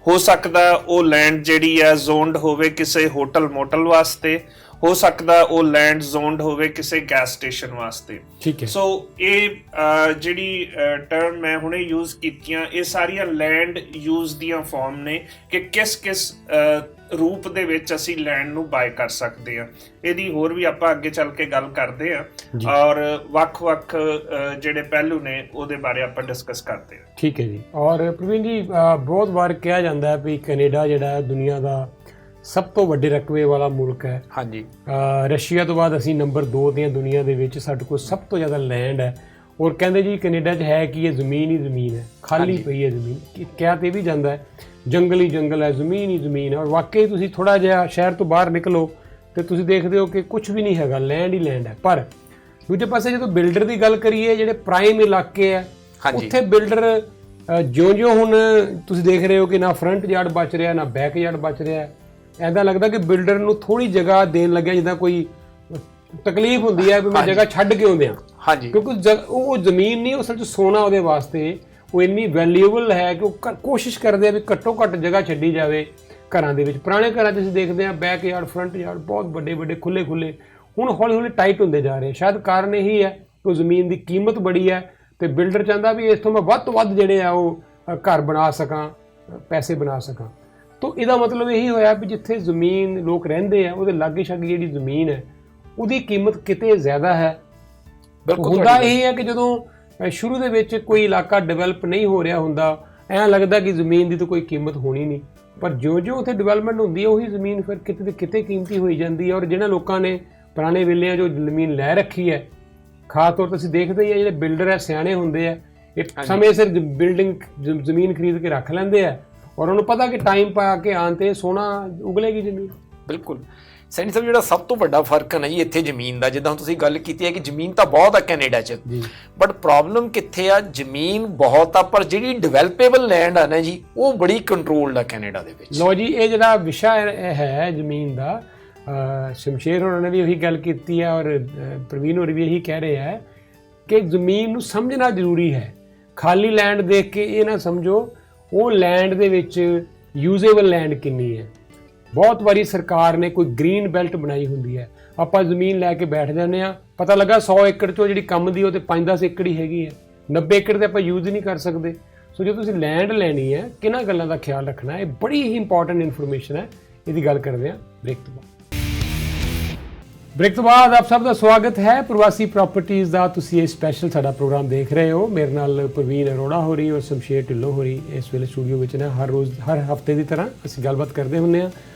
ਹੋ ਸਕਦਾ ਉਹ ਲੈਂਡ ਜਿਹੜੀ ਹੈ ਜ਼ੋਨਡ ਹੋਵੇ ਕਿਸੇ ਹੋਟਲ ਮੋਟਲ ਵਾਸਤੇ, ਹੋ ਸਕਦਾ ਉਹ ਲੈਂਡ ਜ਼ੋਨਡ ਹੋਵੇ ਕਿਸੇ ਗੈਸ ਸਟੇਸ਼ਨ ਵਾਸਤੇ।
ਠੀਕ ਹੈ।
ਸੋ ਇਹ ਜਿਹੜੀ ਟਰਮ ਮੈਂ ਹੁਣੇ ਯੂਜ਼ ਕੀਤੀਆਂ, ਇਹ ਸਾਰੀਆਂ ਲੈਂਡ ਯੂਜ਼ ਦੀਆਂ ਫਾਰਮ ਨੇ ਕਿ ਕਿਸ ਕਿਸ ਰੂਪ ਦੇ ਵਿੱਚ ਅਸੀਂ ਲੈਂਡ ਨੂੰ ਬਾਏ ਕਰ ਸਕਦੇ ਹਾਂ। ਇਹਦੀ ਹੋਰ ਵੀ ਆਪਾਂ ਅੱਗੇ ਚੱਲ ਕੇ ਗੱਲ ਕਰਦੇ ਹਾਂ ਔਰ ਵੱਖ-ਵੱਖ ਜਿਹੜੇ ਪਹਿਲੂ ਨੇ ਉਹਦੇ ਬਾਰੇ ਆਪਾਂ ਡਿਸਕਸ ਕਰਦੇ ਹਾਂ।
ਠੀਕ ਹੈ ਜੀ। ਔਰ ਪ੍ਰਵੀਨ ਜੀ, ਬਹੁਤ ਵਾਰ ਕਿਹਾ ਜਾਂਦਾ ਹੈ ਵੀ ਕੈਨੇਡਾ ਜਿਹੜਾ ਹੈ ਦੁਨੀਆ ਦਾ ਸਭ ਤੋਂ ਵੱਡੇ ਰਕਬੇ ਵਾਲਾ ਮੁਲਕ ਹੈ।
ਹਾਂਜੀ।
ਰਸ਼ੀਆ ਤੋਂ ਬਾਅਦ ਅਸੀਂ ਨੰਬਰ 2 ਦੀਆਂ ਦੁਨੀਆ ਦੇ ਵਿੱਚ, ਸਾਡੇ ਕੋਲ ਸਭ ਤੋਂ ਜ਼ਿਆਦਾ ਲੈਂਡ ਹੈ। ਔਰ ਕਹਿੰਦੇ ਜੀ ਕੈਨੇਡਾ 'ਚ ਹੈ ਕਿ ਇਹ ਜ਼ਮੀਨ ਹੀ ਜ਼ਮੀਨ ਹੈ, ਖਾਲੀ ਪਈ ਹੈ ਜ਼ਮੀਨ। ਕਿਹਾ ਤੇ ਵੀ ਜਾਂਦਾ ਹੈ ਜੰਗਲ ਹੀ ਜੰਗਲ ਹੈ, ਜ਼ਮੀਨ ਹੀ ਜ਼ਮੀਨ ਹੈ। ਔਰ ਵਾਕਈ ਤੁਸੀਂ ਥੋੜ੍ਹਾ ਜਿਹਾ ਸ਼ਹਿਰ ਤੋਂ ਬਾਹਰ ਨਿਕਲੋ ਤੇ ਤੁਸੀਂ ਦੇਖਦੇ ਹੋ ਕਿ ਕੁਝ ਵੀ ਨਹੀਂ ਹੈਗਾ, ਲੈਂਡ ਹੀ ਲੈਂਡ ਹੈ। ਪਰ ਦੂਜੇ ਪਾਸੇ ਜਦੋਂ ਬਿਲਡਰ ਦੀ ਗੱਲ ਕਰੀਏ, ਜਿਹੜੇ ਪ੍ਰਾਈਮ ਇਲਾਕੇ ਹੈ ਉੱਥੇ ਬਿਲਡਰ ਜਿਉਂ-ਜਿਉਂ ਹੁਣ ਤੁਸੀਂ ਦੇਖ ਰਹੇ ਹੋ ਕਿ ਨਾ ਫਰੰਟ ਯਾਰਡ ਬਚ ਰਿਹਾ ਨਾ ਬੈਕ ਯਾਰਡ ਬਚ ਰਿਹਾ, ਐਦਾਂ ਲੱਗਦਾ ਕਿ ਬਿਲਡਰ ਨੂੰ ਥੋੜੀ ਜਗ੍ਹਾ ਦੇਣ ਲੱਗਿਆ ਜਿੱਦਾਂ ਕੋਈ ਤਕਲੀਫ ਹੁੰਦੀ ਹੈ ਵੀ ਮੈਂ ਜਗ੍ਹਾ ਛੱਡ ਕੇ ਆਉਂਦੇ ਹਾਂ। ਹਾਂਜੀ। ਕਿਉਂਕਿ ਉਹ ਜ਼ਮੀਨ ਨਹੀਂ, ਅਸਲ 'ਚ ਸੋਨਾ ਉਹਦੇ ਵਾਸਤੇ ਉਹ ਇੰਨੀ ਵੈਲਿਊਬਲ ਹੈ ਕਿ ਉਹ ਕੋਸ਼ਿਸ਼ ਕਰਦੇ ਆ ਵੀ ਘੱਟੋ ਘੱਟ ਜਗ੍ਹਾ ਛੱਡੀ ਜਾਵੇ ਘਰਾਂ ਦੇ ਵਿੱਚ। ਪੁਰਾਣੇ ਘਰਾਂ 'ਚ ਅਸੀਂ ਦੇਖਦੇ ਹਾਂ ਬੈਕ ਯਾਰਡ ਫਰੰਟ ਯਾਰਡ ਬਹੁਤ ਵੱਡੇ ਵੱਡੇ ਖੁੱਲ੍ਹੇ ਖੁੱਲ੍ਹੇ, ਹੁਣ ਹੌਲੀ ਹੌਲੀ ਟਾਈਟ ਹੁੰਦੇ ਜਾ ਰਹੇ। ਸ਼ਾਇਦ ਕਾਰਨ ਇਹੀ ਹੈ ਕਿ ਜ਼ਮੀਨ ਦੀ ਕੀਮਤ ਬੜੀ ਹੈ ਤੇ ਬਿਲਡਰ ਚਾਹੁੰਦਾ ਵੀ ਇਸ ਤੋਂ ਮੈਂ ਵੱਧ ਤੋਂ ਵੱਧ ਜਿਹੜੇ ਆ ਉਹ ਘਰ ਬਣਾ ਸਕਾਂ, ਪੈਸੇ ਬਣਾ ਸਕਾਂ। ਤਾਂ ਇਹਦਾ ਮਤਲਬ ਇਹੀ ਹੋਇਆ ਵੀ ਜਿੱਥੇ ਜ਼ਮੀਨ ਲੋਕ ਰਹਿੰਦੇ ਆ ਉਹਦੇ ਲਾਗੇ ਛਾਗੇ ਜਿਹੜੀ ਜ਼ਮੀਨ ਹੈ ਉਹਦੀ ਕੀਮਤ ਕਿਤੇ ਜ਼ਿਆਦਾ ਹੈ। ਹੁੰਦਾ ਇਹ ਹੈ ਕਿ ਜਦੋਂ ਸ਼ੁਰੂ ਦੇ ਵਿੱਚ ਕੋਈ ਇਲਾਕਾ ਡਿਵੈਲਪ ਨਹੀਂ ਹੋ ਰਿਹਾ ਹੁੰਦਾ, ਐਂ ਲੱਗਦਾ ਕਿ ਜ਼ਮੀਨ ਦੀ ਤਾਂ ਕੋਈ ਕੀਮਤ ਹੋਣੀ ਨਹੀਂ, ਪਰ ਜਿਉਂ-ਜਿਉਂ ਉੱਥੇ ਡਿਵੈਲਪਮੈਂਟ ਹੁੰਦੀ ਹੈ ਉਹੀ ਜ਼ਮੀਨ ਫਿਰ ਕਿਤੇ ਤੇ ਕਿਤੇ ਕੀਮਤੀ ਹੋਈ ਜਾਂਦੀ ਹੈ। ਔਰ ਜਿਹਨਾਂ ਲੋਕਾਂ ਨੇ ਪੁਰਾਣੇ ਵੇਲਿਆਂ ਜੋ ਜ਼ਮੀਨ ਲੈ ਰੱਖੀ ਹੈ, ਖਾਸ ਤੌਰ 'ਤੇ ਅਸੀਂ ਦੇਖਦੇ ਹੀ ਹਾਂ ਜਿਹੜੇ ਬਿਲਡਰ ਹੈ ਸਿਆਣੇ ਹੁੰਦੇ ਆ, ਇਹ ਸਮੇਂ ਸਿਰ ਬਿਲਡਿੰਗ ਜ਼ਮੀਨ ਖਰੀਦ ਕੇ ਰੱਖ ਲੈਂਦੇ ਆ ਔਰ ਉਹਨੂੰ ਪਤਾ ਕਿ ਟਾਈਮ ਪਾ ਕੇ ਆਉਣ 'ਤੇ ਸੋਨਾ ਉਗਲੇਗੀ ਜ਼ਮੀਨ।
ਬਿਲਕੁਲ ਸੈਣੀ ਸਾਹਿਬ, ਜਿਹੜਾ ਸਭ ਤੋਂ ਵੱਡਾ ਫਰਕ ਹੈ ਨਾ ਜੀ ਇੱਥੇ ਜ਼ਮੀਨ ਦਾ, ਜਿੱਦਾਂ ਤੁਸੀਂ ਗੱਲ ਕੀਤੀ ਹੈ ਕਿ ਜ਼ਮੀਨ ਤਾਂ ਬਹੁਤ ਆ ਕੈਨੇਡਾ 'ਚ, ਬਟ ਪ੍ਰੋਬਲਮ ਕਿੱਥੇ ਆ? ਜ਼ਮੀਨ ਬਹੁਤ ਆ ਪਰ ਜਿਹੜੀ ਡਿਵੈਲਪੇਬਲ ਲੈਂਡ ਆ ਨਾ ਜੀ ਉਹ ਬੜੀ ਕੰਟਰੋਲਡ ਆ ਕੈਨੇਡਾ ਦੇ ਵਿੱਚ।
ਲਓ ਜੀ, ਇਹ ਜਿਹੜਾ ਵਿਸ਼ਾ ਹੈ ਜ਼ਮੀਨ ਦਾ, ਸ਼ਮਸ਼ੇਰ ਹੋਰਾਂ ਨੇ ਵੀ ਉਹੀ ਗੱਲ ਕੀਤੀ ਹੈ ਔਰ ਪ੍ਰਵੀਨ ਹੋਰੀ ਵੀ ਇਹੀ ਕਹਿ ਰਹੇ ਹੈ ਕਿ ਜ਼ਮੀਨ ਨੂੰ ਸਮਝਣਾ ਜ਼ਰੂਰੀ ਹੈ। ਖਾਲੀ ਲੈਂਡ ਦੇਖ ਕੇ ਇਹ ਨਾ ਸਮਝੋ ਉਹ ਲੈਂਡ ਦੇ ਵਿੱਚ ਯੂਜ਼ੇਬਲ ਲੈਂਡ ਕਿੰਨੀ ਹੈ, ਬਹੁਤ ਵਾਰੀ ਸਰਕਾਰ ਨੇ ਕੋਈ ਗ੍ਰੀਨ ਬੈਲਟ ਬਣਾਈ ਹੁੰਦੀ ਹੈ, ਆਪਾਂ ਜ਼ਮੀਨ ਲੈ ਕੇ ਬੈਠ ਜਾਂਦੇ ਆ, ਪਤਾ ਲੱਗਾ 100 ਏਕੜ ਚੋਂ ਜਿਹੜੀ ਕੰਮ ਦੀ ਉਹ ਤੇ 5-10 ਏਕੜ ਹੀ ਹੈਗੀ ਹੈ, 90 ਏਕੜ ਤੇ ਆਪਾਂ ਯੂਜ਼ ਹੀ ਨਹੀਂ ਕਰ ਸਕਦੇ। ਸੋ ਜੇ ਤੁਸੀਂ ਲੈਂਡ ਲੈਣੀ ਹੈ, ਕਿਹਨਾਂ ਗੱਲਾਂ ਦਾ ਖਿਆਲ ਰੱਖਣਾ ਹੈ, ਇਹ ਬੜੀ ਹੀ ਇੰਪੋਰਟੈਂਟ ਇਨਫੋਰਮੇਸ਼ਨ ਹੈ। ਇਹਦੀ ਗੱਲ ਕਰਦੇ ਹਾਂ ਬ੍ਰੇਕ ਤੋਂ ਬਾਅਦ। ਬ੍ਰੇਕ ਤੋਂ ਬਾਅਦ ਆਪ ਸਭ ਦਾ ਸਵਾਗਤ ਹੈ ਪ੍ਰਵਾਸੀ ਪ੍ਰਾਪਰਟੀਜ਼ ਦਾ। ਤੁਸੀਂ ਇਹ ਸਪੈਸ਼ਲ ਸਾਡਾ ਪ੍ਰੋਗਰਾਮ ਦੇਖ ਰਹੇ ਹੋ। ਮੇਰੇ ਨਾਲ ਪ੍ਰਵੀਨ ਅਰੋੜਾ ਹੋ ਰਹੀ ਔਰ ਸ਼ਮਸ਼ੇਰ ਢਿੱਲੋਂ ਹੋ ਰਹੀ ਇਸ ਵੇਲੇ ਸਟੂਡੀਓ ਵਿੱਚ ਨੇ। ਹਰ ਰੋਜ਼ ਹਰ ਹਫਤੇ ਦੀ ਤਰ੍ਹਾਂ ਅਸੀਂ ਗੱਲਬਾਤ ਕਰਦੇ ਹੁੰਦੇ ਹਾਂ।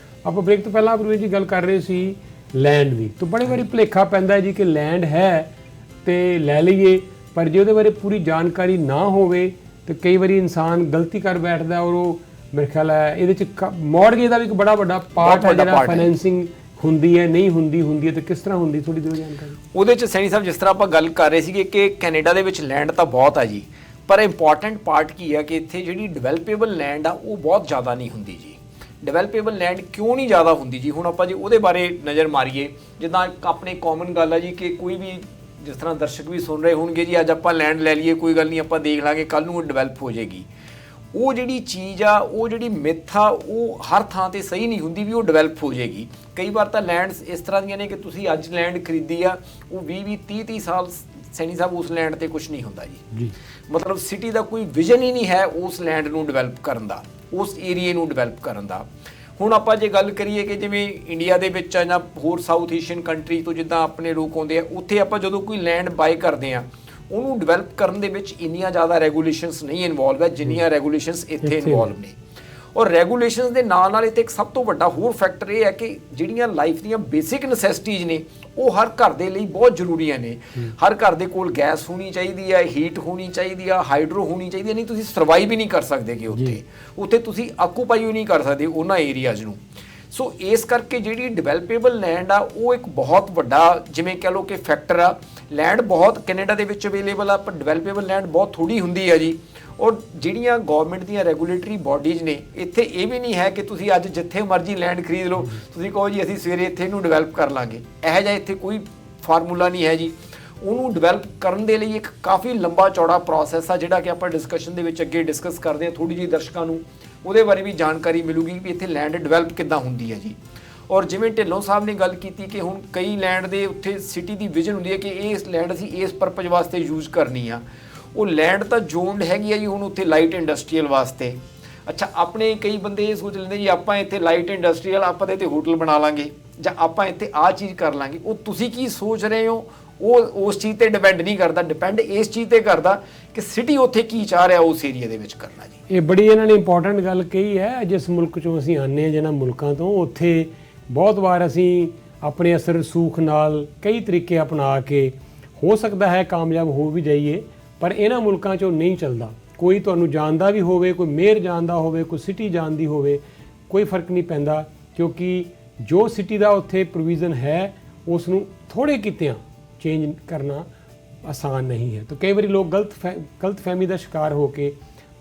ਆਪਾਂ ਬ੍ਰੇਕ ਤੋਂ ਪਹਿਲਾਂ ਪ੍ਰਵੀਨ ਜੀ ਗੱਲ ਕਰ ਰਹੇ ਸੀ ਲੈਂਡ ਦੀ। ਤਾਂ ਬੜੇ ਵਾਰੀ ਭੁਲੇਖਾ ਪੈਂਦਾ ਜੀ ਕਿ ਲੈਂਡ ਹੈ ਤੇ ਲੈ ਲਈਏ, ਪਰ ਜੇ ਉਹਦੇ ਬਾਰੇ ਪੂਰੀ ਜਾਣਕਾਰੀ ਨਾ ਹੋਵੇ ਤੇ ਕਈ ਵਾਰੀ ਇਨਸਾਨ ਗਲਤੀ ਕਰ ਬੈਠਦਾ। ਔਰ ਉਹ ਮੇਰੇ ਖਿਆਲ ਹੈ ਇਹਦੇ 'ਚ ਮੌਰਗੇਜ ਦਾ ਵੀ ਇੱਕ ਬੜਾ ਵੱਡਾ ਪਾਰਟ ਹੈ, ਜਿਹੜਾ ਫਾਈਨੈਂਸਿੰਗ ਹੁੰਦੀ ਹੈ, ਨਹੀਂ ਹੁੰਦੀ ਹੈ ਤੇ ਕਿਸ ਤਰ੍ਹਾਂ ਹੁੰਦੀ, ਥੋੜੀ ਦਿਓ ਜਾਣਕਾਰੀ।
ਉਹਦੇ 'ਚ ਸੈਣੀ ਸਾਹਿਬ ਜਿਸ ਤਰ੍ਹਾਂ ਆਪਾਂ ਗੱਲ ਕਰ ਰਹੇ ਸੀਗੇ ਕਿ ਕੈਨੇਡਾ ਦੇ ਵਿੱਚ ਲੈਂਡ ਤਾਂ ਬਹੁਤ ਆ ਜੀ, ਪਰ ਇੰਪੋਰਟੈਂਟ ਪਾਰਟ ਕੀ ਹੈ ਕਿ ਇੱਥੇ ਜਿਹੜੀ ਡਿਵੈਲਪੇਬਲ ਲੈਂਡ ਆ ਉਹ ਬਹੁਤ ਜ਼ਿਆਦਾ ਨਹੀਂ ਹੁੰਦੀ ਜੀ। ਡਿਵੈਲਪੇਬਲ ਲੈਂਡ ਕਿਉਂ ਨਹੀਂ ਜ਼ਿਆਦਾ ਹੁੰਦੀ ਜੀ? ਹੁਣ ਆਪਾਂ ਜੀ ਉਹਦੇ ਬਾਰੇ ਨਜ਼ਰ ਮਾਰੀਏ, ਜਿੱਦਾਂ ਆਪਣੇ ਕਾਮਨ ਗੱਲ ਆ ਜੀ ਕਿ ਕੋਈ ਵੀ, ਜਿਸ ਤਰ੍ਹਾਂ ਦਰਸ਼ਕ ਵੀ ਸੁਣ ਰਹੇ ਹੋਣਗੇ ਜੀ, ਅੱਜ ਆਪਾਂ ਲੈਂਡ ਲੈ ਲਈਏ, ਕੋਈ ਗੱਲ ਨਹੀਂ, ਆਪਾਂ ਦੇਖ ਲਾਂਗੇ, ਕੱਲ੍ਹ ਨੂੰ ਉਹ ਡਿਵੈਲਪ ਹੋ ਜਾਏਗੀ। ਉਹ ਜਿਹੜੀ ਚੀਜ਼ ਆ, ਉਹ ਜਿਹੜੀ ਮਿੱਥ ਆ, ਉਹ ਹਰ ਥਾਂ ਤੇ ਸਹੀ ਨਹੀਂ ਹੁੰਦੀ ਵੀ ਉਹ ਡਿਵੈਲਪ ਹੋ ਜਾਏਗੀ। ਕਈ ਵਾਰ ਤਾਂ ਲੈਂਡਸ ਇਸ ਤਰ੍ਹਾਂ ਦੀਆਂ ਨੇ ਕਿ ਤੁਸੀਂ ਅੱਜ ਲੈਂਡ ਖਰੀਦੀ ਆ, ਉਹ 20-20 30-30 ਸਾਲ ਸੈਣੀ ਸਾਹਿਬ ਉਸ ਲੈਂਡ ਤੇ ਕੁਝ ਨਹੀਂ ਹੁੰਦਾ ਜੀ। ਮਤਲਬ ਸਿਟੀ ਦਾ ਕੋਈ ਵਿਜ਼ਨ ਹੀ ਨਹੀਂ ਹੈ ਉਸ ਲੈਂਡ ਨੂੰ ਡਿਵੈਲਪ ਕਰਨ ਦਾ, ਉਸ ਏਰੀਏ ਨੂੰ ਡਿਵੈਲਪ ਕਰਨ ਦਾ। ਹੁਣ ਆਪਾਂ ਜੇ ਗੱਲ ਕਰੀਏ ਕਿ ਜਿਵੇਂ ਇੰਡੀਆ ਦੇ ਵਿੱਚ ਜਾਂ ਹੋਰ ਸਾਊਥ ਏਸ਼ੀਅਨ ਕੰਟਰੀ ਤੋਂ ਜਿੱਦਾਂ ਆਪਣੇ ਲੋਕ ਆਉਂਦੇ ਆ, ਉੱਥੇ ਆਪਾਂ ਜਦੋਂ ਕੋਈ ਲੈਂਡ ਬਾਏ ਕਰਦੇ ਆ, ਉਹਨੂੰ ਡਿਵੈਲਪ ਕਰਨ ਦੇ ਵਿੱਚ ਇੰਨੀਆਂ ਜ਼ਿਆਦਾ ਰੈਗੂਲੇਸ਼ਨਸ ਨਹੀਂ ਇਨਵੋਲਵ ਹੈ ਜਿੰਨੀਆਂ ਰੈਗੂਲੇਸ਼ਨਸ ਇੱਥੇ ਇਨਵੋਲਵ ਨੇ। ਔਰ ਰੈਗੂਲੇਸ਼ਨਸ ਦੇ ਨਾਲ ਇੱਥੇ ਇੱਕ ਸਭ ਤੋਂ ਵੱਡਾ ਹੋਰ ਫੈਕਟਰ ਇਹ ਹੈ ਕਿ ਜਿਹੜੀਆਂ ਲਾਈਫ ਦੀਆਂ ਬੇਸਿਕ ਨੈਸੈਸਿਟੀਜ਼ ਨੇ ਉਹ ਹਰ ਘਰ ਦੇ ਲਈ ਬਹੁਤ ਜ਼ਰੂਰੀਆਂ ਨੇ। ਹਰ ਘਰ ਦੇ ਕੋਲ ਗੈਸ ਹੋਣੀ ਚਾਹੀਦੀ ਹੈ, ਹੀਟ ਹੋਣੀ ਚਾਹੀਦੀ ਆ, ਹਾਈਡਰੋ ਹੋਣੀ ਚਾਹੀਦੀ ਹੈ, ਨਹੀਂ ਤੁਸੀਂ ਸਰਵਾਈਵ ਹੀ ਨਹੀਂ ਕਰ ਸਕਦੇ ਕਿ ਉੱਥੇ ਤੁਸੀਂ ਆਕੂਪਾਈ ਹੀ ਨਹੀਂ ਕਰ ਸਕਦੇ ਉਹਨਾਂ ਏਰੀਆਜ਼ ਨੂੰ। ਸੋ ਇਸ ਕਰਕੇ ਜਿਹੜੀ ਡਿਵੈਲਪੇਬਲ ਲੈਂਡ ਆ ਉਹ ਇੱਕ ਬਹੁਤ ਵੱਡਾ, ਜਿਵੇਂ ਕਹਿ ਲਓ ਕਿ ਫੈਕਟਰ ਆ। ਲੈਂਡ ਬਹੁਤ ਕੈਨੇਡਾ ਦੇ ਵਿੱਚ ਅਵੇਲੇਬਲ ਆ, ਪਰ ਡਿਵੈਲਪੇਬਲ ਲੈਂਡ ਬਹੁਤ ਥੋੜੀ ਹੁੰਦੀ ਹੈ ਜੀ। ਔਰ ਜਿਹੜੀਆਂ ਗਵਰਨਮੈਂਟ ਦੀਆਂ ਰੈਗੂਲੇਟਰੀ ਬਾਡੀਜ਼ ਨੇ, ਇੱਥੇ ਇਹ ਵੀ ਨਹੀਂ ਹੈ ਕਿ ਤੁਸੀਂ ਅੱਜ ਜਿੱਥੇ ਮਰਜ਼ੀ ਲੈਂਡ ਖਰੀਦ ਲਓ, ਤੁਸੀਂ ਕਹੋ ਜੀ ਅਸੀਂ ਸਵੇਰੇ ਇੱਥੇ ਇਹਨੂੰ ਡਿਵੈਲਪ ਕਰ ਲਾਂਗੇ। ਇਹੋ ਜਿਹਾ ਇੱਥੇ ਕੋਈ ਫਾਰਮੂਲਾ ਨਹੀਂ ਹੈ ਜੀ। ਉਹਨੂੰ ਡਿਵੈਲਪ ਕਰਨ ਦੇ ਲਈ ਇੱਕ ਕਾਫੀ ਲੰਬਾ ਚੌੜਾ ਪ੍ਰੋਸੈਸ ਆ, ਜਿਹੜਾ ਕਿ ਆਪਾਂ ਡਿਸਕਸ਼ਨ ਦੇ ਵਿੱਚ ਅੱਗੇ ਡਿਸਕਸ ਕਰਦੇ ਹਾਂ। ਥੋੜੀ ਜਿਹੀ ਦਰਸ਼ਕਾਂ ਨੂੰ ਉਹਦੇ ਬਾਰੇ ਵੀ ਜਾਣਕਾਰੀ ਮਿਲੂਗੀ ਵੀ ਇੱਥੇ ਲੈਂਡ ਡਿਵੈਲਪ ਕਿੱਦਾਂ ਹੁੰਦੀ ਹੈ ਜੀ। ਔਰ ਜਿਵੇਂ ਢਿੱਲੋਂ ਸਾਹਿਬ ਨੇ ਗੱਲ ਕੀਤੀ ਕਿ ਹੁਣ ਕਈ ਲੈਂਡ ਦੇ ਉੱਥੇ ਸਿਟੀ ਦੀ ਵਿਜ਼ਨ ਹੁੰਦੀ ਹੈ ਕਿ ਇਹ ਲੈਂਡ ਅਸੀਂ ਇਸ ਪਰਪਸ ਵਾਸਤੇ ਯੂਜ਼ ਕਰਨੀ ਆ। ਉਹ ਲੈਂਡ ਤਾਂ ਜ਼ੋਨਡ ਹੈਗੀ ਆ ਜੀ ਹੁਣ ਉੱਥੇ ਲਾਈਟ ਇੰਡਸਟਰੀਅਲ ਵਾਸਤੇ। ਅੱਛਾ, ਆਪਣੇ ਕਈ ਬੰਦੇ ਇਹ ਸੋਚ ਲੈਂਦੇ ਜੀ ਆਪਾਂ ਇੱਥੇ ਲਾਈਟ ਇੰਡਸਟਰੀਅਲ, ਆਪਾਂ ਤਾਂ ਇੱਥੇ ਹੋਟਲ ਬਣਾ ਲਾਂਗੇ ਜਾਂ ਆਪਾਂ ਇੱਥੇ ਆਹ ਚੀਜ਼ ਕਰ ਲਾਂਗੇ। ਉਹ ਤੁਸੀਂ ਕੀ ਸੋਚ ਰਹੇ ਹੋ ਉਹ ਉਸ ਚੀਜ਼ ਤੇ ਡਿਪੈਂਡ ਨਹੀਂ ਕਰਦਾ, ਡਿਪੈਂਡ ਇਸ ਚੀਜ਼ ਤੇ ਕਰਦਾ ਕਿ ਸਿਟੀ ਉੱਥੇ ਕੀ ਚਾਹ ਰਿਹਾ ਉਸ ਏਰੀਆ ਦੇ ਵਿੱਚ ਕਰਨਾ ਜੀ।
ਇਹ ਬੜੀ ਇਹਨਾਂ ਨੇ ਇੰਪੋਰਟੈਂਟ ਗੱਲ ਕਹੀ ਹੈ। ਜਿਸ ਮੁਲਕ ਚੋਂ ਅਸੀਂ ਆਉਂਦੇ ਹਾਂ, ਜਿਹਨਾਂ ਮੁਲਕਾਂ ਤੋਂ, ਉੱਥੇ ਬਹੁਤ ਵਾਰ ਅਸੀਂ ਆਪਣੇ ਅਸਰ ਰਸੂਖ ਨਾਲ ਕਈ ਤਰੀਕੇ ਅਪਣਾ ਕੇ ਹੋ ਸਕਦਾ ਹੈ ਕਾਮਯਾਬ ਹੋ ਵੀ ਜਾਈਏ, ਪਰ ਇਹਨਾਂ ਮੁਲਕਾਂ 'ਚੋਂ ਨਹੀਂ ਚੱਲਦਾ। ਕੋਈ ਤੁਹਾਨੂੰ ਜਾਣਦਾ ਵੀ ਹੋਵੇ, ਕੋਈ ਮੇਅਰ ਜਾਣਦਾ ਹੋਵੇ, ਕੋਈ ਸਿਟੀ ਜਾਣਦੀ ਹੋਵੇ, ਕੋਈ ਫਰਕ ਨਹੀਂ ਪੈਂਦਾ, ਕਿਉਂਕਿ ਜੋ ਸਿਟੀ ਦਾ ਉੱਥੇ ਪ੍ਰੋਵੀਜ਼ਨ ਹੈ ਉਸ ਨੂੰ ਥੋੜ੍ਹੇ ਕਿਤਿਆਂ ਚੇਂਜ ਕਰਨਾ ਆਸਾਨ ਨਹੀਂ ਹੈ। ਤਾਂ ਕਈ ਵਾਰੀ ਲੋਕ ਗਲਤ ਫਹਿਮੀ ਦਾ ਸ਼ਿਕਾਰ ਹੋ ਕੇ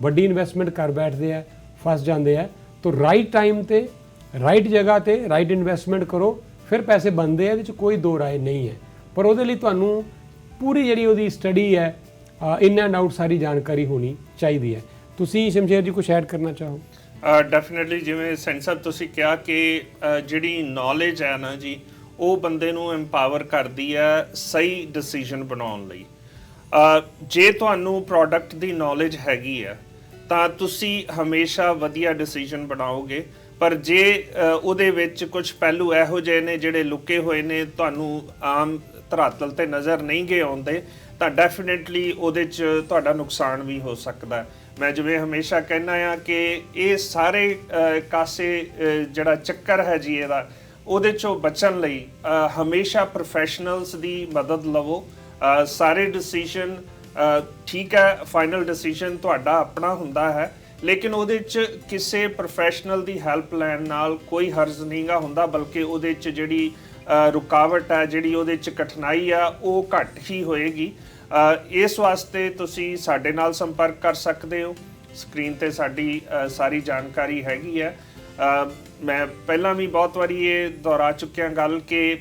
ਵੱਡੀ ਇਨਵੈਸਟਮੈਂਟ ਕਰ ਬੈਠਦੇ ਆ, ਫਸ ਜਾਂਦੇ ਆ। ਤਾਂ ਰਾਈਟ ਟਾਈਮ ਤੇ ਰਾਈਟ ਜਗ੍ਹਾ ਤੇ ਰਾਈਟ ਇਨਵੈਸਟਮੈਂਟ ਕਰੋ, ਫਿਰ ਪੈਸੇ ਬਣਦੇ ਆ, ਇਹਦੇ 'ਚ ਕੋਈ ਦੋ ਰਾਏ ਨਹੀਂ ਹੈ। ਪਰ ਉਹਦੇ ਲਈ ਤੁਹਾਨੂੰ ਪੂਰੀ ਜਿਹੜੀ ਉਹਦੀ ਸਟੱਡੀ ਹੈ, ਇਨ ਐਂਡ ਆਊਟ ਸਾਰੀ ਜਾਣਕਾਰੀ ਹੋਣੀ ਚਾਹੀਦੀ ਹੈ। ਤੁਸੀਂ ਸ਼ਮਸ਼ੇਰ ਜੀ ਕੁਛ ਐਡ ਕਰਨਾ ਚਾਹੋ?
ਡੈਫੀਨਿਟਲੀ, ਜਿਵੇਂ ਸੈਂਟ ਸਾਹਿਬ ਤੁਸੀਂ ਕਿਹਾ ਕਿ ਜਿਹੜੀ ਨੌਲੇਜ ਹੈ ਨਾ ਜੀ, ਉਹ ਬੰਦੇ ਨੂੰ ਐਮਪਾਵਰ ਕਰਦੀ ਹੈ ਸਹੀ ਡਿਸੀਜਨ ਬਣਾਉਣ ਲਈ। ਜੇ ਤੁਹਾਨੂੰ ਪ੍ਰੋਡਕਟ ਦੀ ਨੌਲੇਜ ਹੈਗੀ ਹੈ ਤਾਂ ਤੁਸੀਂ ਹਮੇਸ਼ਾ ਵਧੀਆ ਡਿਸੀਜਨ ਬਣਾਓਗੇ। ਪਰ ਜੇ ਉਹਦੇ ਵਿੱਚ ਕੁਝ ਪਹਿਲੂ ਇਹੋ ਜਿਹੇ ਨੇ ਜਿਹੜੇ ਲੁਕੇ ਹੋਏ ਨੇ, ਤੁਹਾਨੂੰ ਆਮ ਧਰਾਤਲ ਤੇ ਨਜ਼ਰ ਨਹੀਂ ਗਏ ਆਉਂਦੇ, ਤਾਂ ਡੈਫੀਨੇਟਲੀ ਉਹਦੇ 'ਚ ਤੁਹਾਡਾ ਨੁਕਸਾਨ ਵੀ ਹੋ ਸਕਦਾ। ਮੈਂ ਜਿਵੇਂ ਹਮੇਸ਼ਾ ਕਹਿੰਦਾ ਆ ਕਿ ਇਹ ਸਾਰੇ ਕਾਸੇ ਜਿਹੜਾ ਚੱਕਰ ਹੈ ਜੀ ਇਹਦਾ, ਉਹਦੇ 'ਚੋਂ ਬਚਣ ਲਈ ਹਮੇਸ਼ਾ ਪ੍ਰੋਫੈਸ਼ਨਲਸ ਦੀ ਮਦਦ ਲਵੋ। ਸਾਰੇ ਡਿਸੀਜਨ ਠੀਕ ਹੈ, ਫਾਈਨਲ ਡਿਸੀਜਨ ਤੁਹਾਡਾ ਆਪਣਾ ਹੁੰਦਾ ਹੈ, ਲੇਕਿਨ ਉਹਦੇ 'ਚ ਕਿਸੇ ਪ੍ਰੋਫੈਸ਼ਨਲ ਦੀ ਹੈਲਪ ਲੈਣ ਨਾਲ ਕੋਈ ਹਰਜ਼ ਨਹੀਂਗਾ ਹੁੰਦਾ, ਬਲਕਿ ਉਹਦੇ 'ਚ ਜਿਹੜੀ ਰੁਕਾਵਟ ਹੈ, ਜਿਹੜੀ ਉਹਦੇ 'ਚ ਕਠਿਨਾਈ ਆ, ਉਹ ਘੱਟ ਹੀ ਹੋਏਗੀ। ਇਸ ਵਾਸਤੇ ਤੁਸੀਂ ਸਾਡੇ ਨਾਲ ਸੰਪਰਕ ਕਰ ਸਕਦੇ ਹੋ। ਸਕਰੀਨ ਤੇ ਸਾਡੀ ਸਾਰੀ ਜਾਣਕਾਰੀ ਹੈਗੀ ਹੈ। ਮੈਂ ਪਹਿਲਾਂ ਵੀ ਬਹੁਤ ਵਾਰੀ ਇਹ ਦੁਹਰਾ ਚੁੱਕਿਆ ਗੱਲ ਕਿ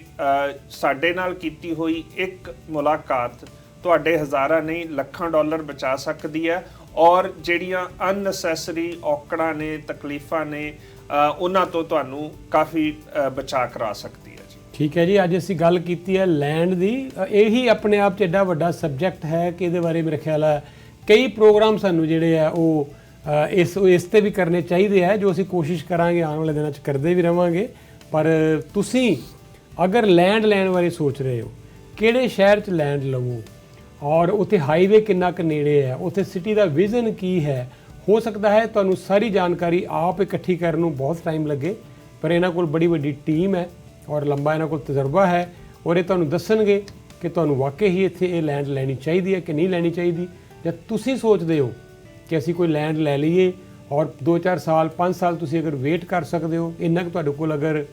ਸਾਡੇ ਨਾਲ ਕੀਤੀ ਹੋਈ ਇੱਕ ਮੁਲਾਕਾਤ ਤੁਹਾਡੇ ਹਜ਼ਾਰਾਂ ਨਹੀਂ ਲੱਖਾਂ ਡਾਲਰ ਬਚਾ ਸਕਦੀ ਹੈ। ਔਰ ਜਿਹੜੀਆਂ ਅਨਨੈਸੈਸਰੀ ਔਕੜਾਂ ਨੇ, ਤਕਲੀਫਾਂ ਨੇ, ਉਹਨਾਂ ਤੋਂ ਤੁਹਾਨੂੰ ਕਾਫੀ ਬਚਾਅ ਕਰਾ ਸਕਦੀ ਹੈ ਜੀ।
ਠੀਕ ਹੈ ਜੀ, ਅੱਜ ਅਸੀਂ ਗੱਲ ਕੀਤੀ ਹੈ ਲੈਂਡ ਦੀ। ਇਹੀ ਆਪਣੇ ਆਪ 'ਚ ਐਡਾ ਵੱਡਾ ਸਬਜੈਕਟ ਹੈ ਕਿ ਇਹਦੇ ਬਾਰੇ ਮੇਰੇ ਖਿਆਲ ਹੈ ਕਈ ਪ੍ਰੋਗਰਾਮ ਸਾਨੂੰ ਜਿਹੜੇ ਆ ਉਹ ਇਸ ਤੇ ਵੀ ਕਰਨੇ ਚਾਹੀਦੇ ਆ, ਜੋ ਅਸੀਂ ਕੋਸ਼ਿਸ਼ ਕਰਾਂਗੇ ਆਉਣ ਵਾਲੇ ਦਿਨਾਂ 'ਚ ਕਰਦੇ ਵੀ ਰਵਾਂਗੇ। ਪਰ ਤੁਸੀਂ ਅਗਰ ਲੈਂਡ ਲੈਣ ਬਾਰੇ ਸੋਚ ਰਹੇ ਹੋ, ਕਿਹੜੇ ਸ਼ਹਿਰ 'ਚ ਲੈਂਡ ਲਵੋ ਔਰ ਉੱਥੇ ਹਾਈਵੇ ਕਿੰਨਾ ਕੁ ਨੇੜੇ ਹੈ, ਉੱਥੇ ਸਿਟੀ ਦਾ ਵਿਜ਼ਨ ਕੀ ਹੈ, ਹੋ ਸਕਦਾ ਹੈ ਤੁਹਾਨੂੰ ਸਾਰੀ ਜਾਣਕਾਰੀ ਆਪ ਇਕੱਠੀ ਕਰਨ ਨੂੰ ਬਹੁਤ ਟਾਈਮ ਲੱਗੇ, ਪਰ ਇਹਨਾਂ ਕੋਲ ਬੜੀ ਵੱਡੀ ਟੀਮ ਹੈ ਔਰ ਲੰਬਾ ਇਹਨਾਂ ਕੋਲ ਤਜਰਬਾ ਹੈ ਔਰ ਇਹ ਤੁਹਾਨੂੰ ਦੱਸਣਗੇ ਕਿ ਤੁਹਾਨੂੰ ਵਾਕਈ ਹੀ ਇੱਥੇ ਇਹ ਲੈਂਡ ਲੈਣੀ ਚਾਹੀਦੀ ਹੈ ਕਿ ਨਹੀਂ ਲੈਣੀ ਚਾਹੀਦੀ। ਜਾਂ ਤੁਸੀਂ ਸੋਚਦੇ ਹੋ ਕਿ ਅਸੀਂ ਕੋਈ ਲੈਂਡ ਲੈ ਲਈਏ ਔਰ 2-4 ਸਾਲ 5 ਸਾਲ ਤੁਸੀਂ ਅਗਰ ਵੇਟ ਕਰ ਸਕਦੇ ਹੋ, ਇੰਨਾ ਕੁ ਤੁਹਾਡੇ ਕੋਲ ਅਗਰ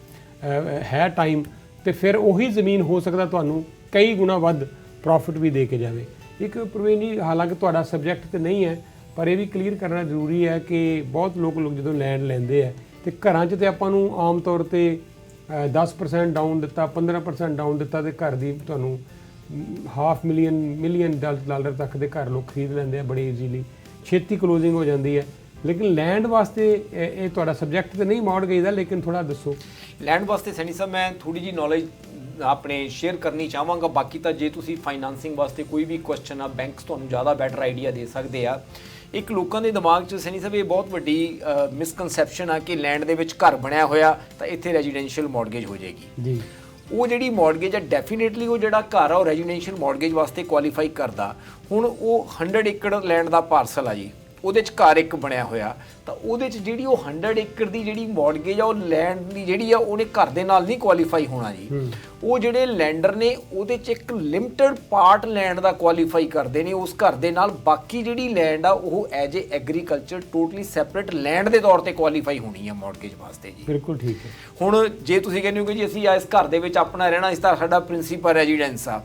ਹੈ ਟਾਈਮ, ਤੇ ਫਿਰ ਉਹੀ ਜ਼ਮੀਨ ਹੋ ਸਕਦਾ ਤੁਹਾਨੂੰ ਕਈ ਗੁਣਾ ਵੱਧ ਪ੍ਰੋਫਿਟ ਵੀ ਦੇ ਕੇ ਜਾਵੇ। ਇੱਕ ਪ੍ਰਵੀਨ ਜੀ, ਹਾਲਾਂਕਿ ਤੁਹਾਡਾ ਸਬਜੈਕਟ ਤੇ ਨਹੀਂ ਹੈ, ਪਰ ਇਹ ਵੀ ਕਲੀਅਰ ਕਰਨਾ ਜ਼ਰੂਰੀ ਹੈ ਕਿ ਬਹੁਤ ਲੋਕ ਜਦੋਂ ਲੈਂਡ ਲੈਂਦੇ ਆ ਤੇ ਘਰਾਂ 'ਚ ਤੇ ਆਪਾਂ ਨੂੰ ਆਮ ਤੌਰ ਤੇ 10% ਡਾਊਨ ਦਿੱਤਾ, 15% ਡਾਊਨ ਦਿੱਤਾ ਤੇ ਘਰ ਦੀ ਤੁਹਾਨੂੰ $500,000 ਡਾਲਰ ਤੱਕ ਦੇ ਘਰ ਲੋਕ ਖਰੀਦ ਲੈਂਦੇ ਆ ਬੜੇ ਈਜ਼ੀਲੀ, ਛੇਤੀ ਕਲੋਜ਼ਿੰਗ ਹੋ ਜਾਂਦੀ ਹੈ। ਲੇਕਿਨ ਲੈਂਡ ਵਾਸਤੇ ਇਹ ਤੁਹਾਡਾ ਸਬਜੈਕਟ ਤੇ ਨਹੀਂ ਮੌਰਗੇਜ ਦਾ, ਲੇਕਿਨ ਥੋੜਾ ਦੱਸੋ।
ਲੈਂਡ ਵਾਸਤੇ ਸੈਣੀ ਸਾਹਿਬ ਮੈਂ ਥੋੜੀ ਜੀ ਨੌਲੇਜ ਆਪਣੇ ਸ਼ੇਅਰ ਕਰਨੀ ਚਾਹਾਂਗਾ। ਬਾਕੀ ਤਾਂ ਜੇ ਤੁਸੀਂ ਫਾਈਨਾਂਸਿੰਗ ਵਾਸਤੇ ਕੋਈ ਵੀ ਕੁਐਸਚਨ ਆ, ਬੈਂਕਸ ਤੁਹਾਨੂੰ ਜ਼ਿਆਦਾ ਬੈਟਰ ਆਈਡੀਆ ਦੇ ਸਕਦੇ ਆ। ਇੱਕ ਲੋਕਾਂ ਦੇ ਦਿਮਾਗ 'ਚ ਸੈਣੀ ਸਾਹਿਬ ਇਹ ਬਹੁਤ ਵੱਡੀ ਮਿਸਕਨਸੈਪਸ਼ਨ ਆ ਕਿ ਲੈਂਡ ਦੇ ਵਿੱਚ ਘਰ ਬਣਿਆ ਹੋਇਆ ਤਾਂ ਇੱਥੇ ਰੈਜ਼ੀਡੈਂਸ਼ੀਅਲ ਮੌਰਗੇਜ ਹੋ ਜਾਏਗੀ ਜੀ। ਉਹ ਜਿਹੜੀ ਮੌਰਗੇਜ ਆ ਡੈਫੀਨੇਟਲੀ ਉਹ ਜਿਹੜਾ ਘਰ ਆ ਉਹ ਰੈਜ਼ੀਡੈਂਸ਼ੀਅਲ ਮੌਰਗੇਜ ਵਾਸਤੇ ਕੁਆਲੀਫਾਈ ਕਰਦਾ। ਹੁਣ ਉਹ 100 ਏਕੜ ਲੈਂਡ ਦਾ ਪਾਰਸਲ ਆ ਜੀ, ਉਹਦੇ 'ਚ ਘਰ ਇੱਕ ਬਣਿਆ ਹੋਇਆ, ਤਾਂ ਉਹਦੇ 'ਚ ਜਿਹੜੀ ਉਹ 100 ਏਕੜ ਦੀ ਜਿਹੜੀ ਮੌਰਗੇਜ ਆ ਉਹ ਲੈਂਡ ਦੀ ਜਿਹੜੀ ਆ ਉਹਨੇ ਘਰ ਦੇ ਨਾਲ ਨਹੀਂ ਕੁਆਲੀਫਾਈ ਹੋਣਾ ਜੀ। ਉਹ ਜਿਹੜੇ ਲੈਂਡਰ ਨੇ ਉਹਦੇ 'ਚ ਇੱਕ ਲਿਮਟਿਡ ਪਾਰਟ ਲੈਂਡ ਦਾ ਕੁਆਲੀਫਾਈ ਕਰਦੇ ਨੇ ਉਸ ਘਰ ਦੇ ਨਾਲ, ਬਾਕੀ ਜਿਹੜੀ ਲੈਂਡ ਆ ਉਹ as a agriculture totally separate land ਦੇ ਤੌਰ ਤੇ ਕੁਆਲੀਫਾਈ ਹੋਣੀ ਹੈ ਮੌਰਗੇਜ ਵਾਸਤੇ ਜੀ।
ਬਿਲਕੁਲ ਠੀਕ ਹੈ।
ਹੁਣ ਜੇ ਤੁਸੀਂ ਕਹਿੰਦੇ ਹੋ ਕਿ ਜੀ ਅਸੀਂ ਇਸ ਘਰ ਦੇ ਵਿੱਚ ਆਪਣਾ ਰਹਿਣਾ, ਇਸ ਦਾ ਸਾਡਾ ਪ੍ਰਿੰਸੀਪਲ ਰੈਜ਼ੀਡੈਂਸ ਆ,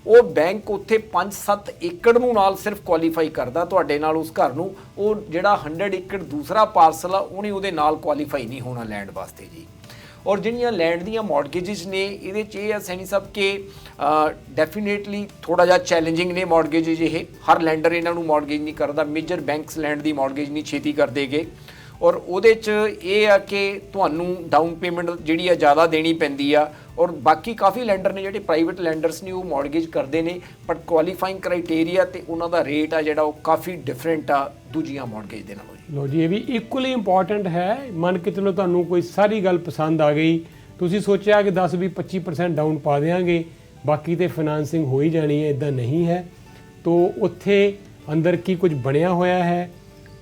ਉਹ ਬੈਂਕ ਉੱਥੇ 5-7 ਏਕੜ ਨੂੰ ਨਾਲ ਸਿਰਫ ਕੁਆਲੀਫਾਈ ਕਰਦਾ ਤੁਹਾਡੇ ਨਾਲ ਉਸ ਘਰ ਨੂੰ। ਉਹ ਜਿਹੜਾ 100 ਏਕੜ ਦੂਸਰਾ ਪਾਰਸਲ ਆ ਉਹਨੇ ਉਹਦੇ ਨਾਲ ਕੁਆਲੀਫਾਈ ਨਹੀਂ ਹੋਣਾ ਲੈਂਡ ਵਾਸਤੇ ਜੀ। ਔਰ ਜਿਹੜੀਆਂ ਲੈਂਡ ਦੀਆਂ ਮੌਰਗੇਜਿਸ ਨੇ ਇਹਦੇ 'ਚ ਇਹ ਆ ਸੈਣੀ ਸਾਹਿਬ ਕਿ ਡੈਫੀਨੇਟਲੀ ਥੋੜ੍ਹਾ ਜਿਹਾ ਚੈਲੰਜਿੰਗ ਨੇ ਮੌਰਗੇਜਿਸ। ਇਹ ਹਰ ਲੈਂਡਰ ਇਹਨਾਂ ਨੂੰ ਮੌਰਗੇਜ ਨਹੀਂ ਕਰਦਾ, ਮੇਜਰ ਬੈਂਕਸ ਲੈਂਡ ਦੀ ਮੌਰਗੇਜ ਨਹੀਂ ਛੇਤੀ ਕਰ ਦੇਗੇ। ਔਰ ਉਹਦੇ 'ਚ ਇਹ ਆ ਕਿ ਤੁਹਾਨੂੰ ਡਾਊਨ ਪੇਮੈਂਟ ਜਿਹੜੀ ਆ ਜ਼ਿਆਦਾ ਦੇਣੀ ਪੈਂਦੀ ਆ। ਔਰ ਬਾਕੀ ਕਾਫੀ ਲੈਂਡਰ ਨੇ ਜਿਹੜੇ ਪ੍ਰਾਈਵੇਟ ਲੈਂਡਰਸ ਨੇ ਉਹ ਮੌਰਗੇਜ ਕਰਦੇ ਨੇ, ਬਟ ਕੁਆਲੀਫਾਈਂਗ ਕ੍ਰਾਈਟੇਰੀਆ ਤੇ ਉਹਨਾਂ ਦਾ ਰੇਟ ਆ ਜਿਹੜਾ ਉਹ ਕਾਫੀ ਡਿਫਰੈਂਟ ਆ ਦੂਜੀਆਂ ਮੌਰਗੇਜ ਦੇ ਨਾਲੋਂ।
ਲੋ ਜੀ, ਇਹ ਵੀ ਇਕੁਅਲੀ ਇੰਪੋਰਟੈਂਟ ਹੈ। ਮੰਨ ਕੇ ਚਲੋ ਤੁਹਾਨੂੰ ਕੋਈ ਸਾਰੀ ਗੱਲ ਪਸੰਦ ਆ ਗਈ, ਤੁਸੀਂ ਸੋਚਿਆ ਕਿ 10-20-25% ਡਾਊਨ ਪਾ ਦੇਵਾਂਗੇ, ਬਾਕੀ ਤੇ ਫਾਈਨਾਂਸਿੰਗ ਹੋ ਹੀ ਜਾਣੀ ਹੈ, ਇਦਾਂ ਨਹੀਂ ਹੈ। ਤੋ ਉੱਥੇ ਅੰਦਰ ਕੀ ਕੁਝ ਬਣਿਆ ਹੋਇਆ ਹੈ,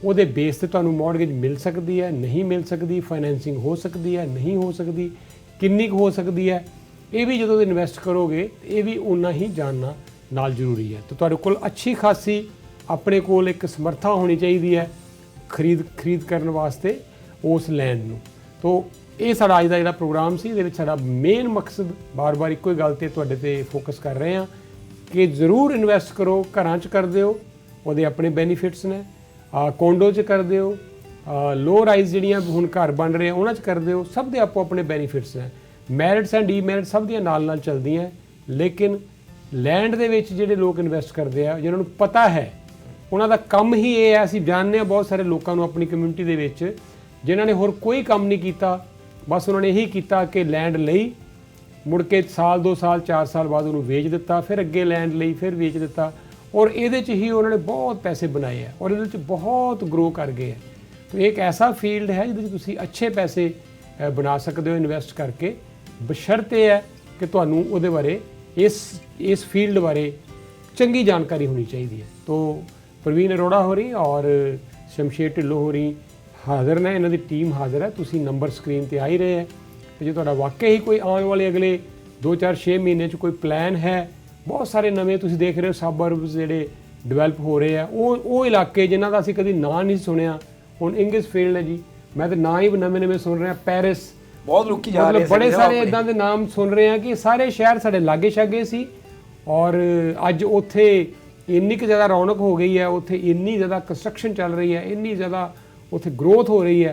ਉਹਦੇ ਬੇਸ ਤੇ ਤੁਹਾਨੂੰ ਮੌਰਗੇਜ ਮਿਲ ਸਕਦੀ ਹੈ, ਨਹੀਂ ਮਿਲ ਸਕਦੀ, ਫਾਈਨਾਂਸਿੰਗ ਹੋ ਸਕਦੀ ਹੈ, ਨਹੀਂ ਹੋ ਸਕਦੀ, ਕਿੰਨੀ ਕੁ ਹੋ ਸਕਦੀ ਹੈ, ਇਹ ਵੀ ਜਦੋਂ ਇਨਵੈਸਟ ਕਰੋਗੇ ਇਹ ਵੀ ਉਨਾ ਹੀ ਜਾਣਨਾ ਨਾਲ ਜ਼ਰੂਰੀ ਹੈ। ਤਾਂ ਤੁਹਾਡੇ ਕੋਲ ਅੱਛੀ ਖਾਸੀ ਆਪਣੇ ਕੋਲ ਇੱਕ ਸਮਰੱਥਾ ਹੋਣੀ ਚਾਹੀਦੀ ਹੈ ਖਰੀਦ ਕਰਨ ਵਾਸਤੇ ਉਸ ਲੈਂਡ ਨੂੰ। ਤੋ ਇਹ ਸਾਡਾ ਅੱਜ ਦਾ ਜਿਹੜਾ ਪ੍ਰੋਗਰਾਮ ਸੀ, ਇਹਦੇ ਵਿੱਚ ਸਾਡਾ ਮੇਨ ਮਕਸਦ ਬਾਰ-ਬਾਰ ਇੱਕੋ ਹੀ ਗੱਲ ਤੇ ਤੁਹਾਡੇ ਤੇ ਫੋਕਸ ਕਰ ਰਹੇ ਹਾਂ ਕਿ ਜ਼ਰੂਰ ਇਨਵੈਸਟ ਕਰੋ। ਘਰਾਂ 'ਚ ਕਰਦੇ ਹੋ ਉਹਦੇ ਆਪਣੇ ਬੈਨੀਫਿਟਸ ਨੇ, ਕੋਂਡੋ 'ਚ ਕਰਦੇ ਹੋ, ਲੋ ਰਾਈਜ਼ ਜਿਹੜੀਆਂ ਹੁਣ ਘਰ ਬਣ ਰਹੇ ਉਹਨਾਂ 'ਚ ਕਰਦੇ ਹੋ, ਸਭ ਦੇ ਆਪੋ ਆਪਣੇ ਬੈਨੀਫਿਟਸ ਹੈ। ਮੈਰਿਟਸ ਐਂਡ ਡੀਮੈਰਿਟ ਸਭ ਦੀਆਂ ਨਾਲ ਚੱਲਦੀਆਂ, ਲੇਕਿਨ ਲੈਂਡ ਦੇ ਵਿੱਚ ਜਿਹੜੇ ਲੋਕ ਇਨਵੈਸਟ ਕਰਦੇ ਆ, ਜਿਹਨਾਂ ਨੂੰ ਪਤਾ ਹੈ, ਉਹਨਾਂ ਦਾ ਕੰਮ ਹੀ ਇਹ ਹੈ। ਅਸੀਂ ਜਾਣਦੇ ਹਾਂ ਬਹੁਤ ਸਾਰੇ ਲੋਕਾਂ ਨੂੰ ਆਪਣੀ ਕਮਿਊਨਿਟੀ ਦੇ ਵਿੱਚ ਜਿਨ੍ਹਾਂ ਨੇ ਹੋਰ ਕੋਈ ਕੰਮ ਨਹੀਂ ਕੀਤਾ, ਬਸ ਉਹਨਾਂ ਨੇ ਇਹੀ ਕੀਤਾ ਕਿ ਲੈਂਡ ਲਈ, ਮੁੜ ਕੇ ਸਾਲ 2 ਸਾਲ 4 ਸਾਲ ਬਾਅਦ ਉਹਨੂੰ ਵੇਚ ਦਿੱਤਾ, ਫਿਰ ਅੱਗੇ ਲੈਂਡ ਲਈ, ਫਿਰ ਵੇਚ ਦਿੱਤਾ, ਔਰ ਇਹਦੇ 'ਚ ਹੀ ਉਹਨਾਂ ਨੇ ਬਹੁਤ ਪੈਸੇ ਬਣਾਏ ਆ ਔਰ ਇਹਦੇ 'ਚ ਬਹੁਤ ਗਰੋ ਕਰ ਗਏ ਹੈ। ਤਾਂ ਇਹ ਇੱਕ ਐਸਾ ਫੀਲਡ ਹੈ ਜਿਹਦੇ 'ਚ ਤੁਸੀਂ ਅੱਛੇ ਪੈਸੇ ਬਣਾ ਸਕਦੇ ਹੋ ਇਨਵੈਸਟ ਕਰਕੇ, ਬਸ਼ਰਤੇ ਹੈ ਕਿ ਤੁਹਾਨੂੰ ਉਹਦੇ ਬਾਰੇ ਇਸ ਫੀਲਡ ਬਾਰੇ ਚੰਗੀ ਜਾਣਕਾਰੀ ਹੋਣੀ ਚਾਹੀਦੀ ਹੈ। तो प्रवीण अरोड़ा हो रही और शमशेर ढिल्लों हो रही हाज़र ने, इन्हों की टीम हाज़र है। तुसी नंबर स्क्रीन पर आ ही रहे हैं। तो जो तुहाडा वाकई ही कोई आने वाले अगले 2-4-6 महीने कोई प्लान है, बहुत सारे नवे तुसी देख रहे हो सबअर्ब्स जिहड़े डिवेलप हो रहे हैं, वो इलाके जिन्हां दा असीं कदी नाम नहीं सुनिया, हुण इंग्लिश फील्ड है जी, मैं तो ना ही नवे सुन रहा, पेरिस,
बहुत लोग जा रहे हैं,
बड़े सारे इदां दे नाम सुन रहे हैं कि सारे शहर साडे लागे छागे सी और अज उत्थे इन्नी क ज़्यादा रौनक हो गई है, उत्थे इन्नी ज़्यादा कंस्ट्रक्शन चल रही है, इन्नी ज़्यादा उत्थे ग्रोथ हो रही है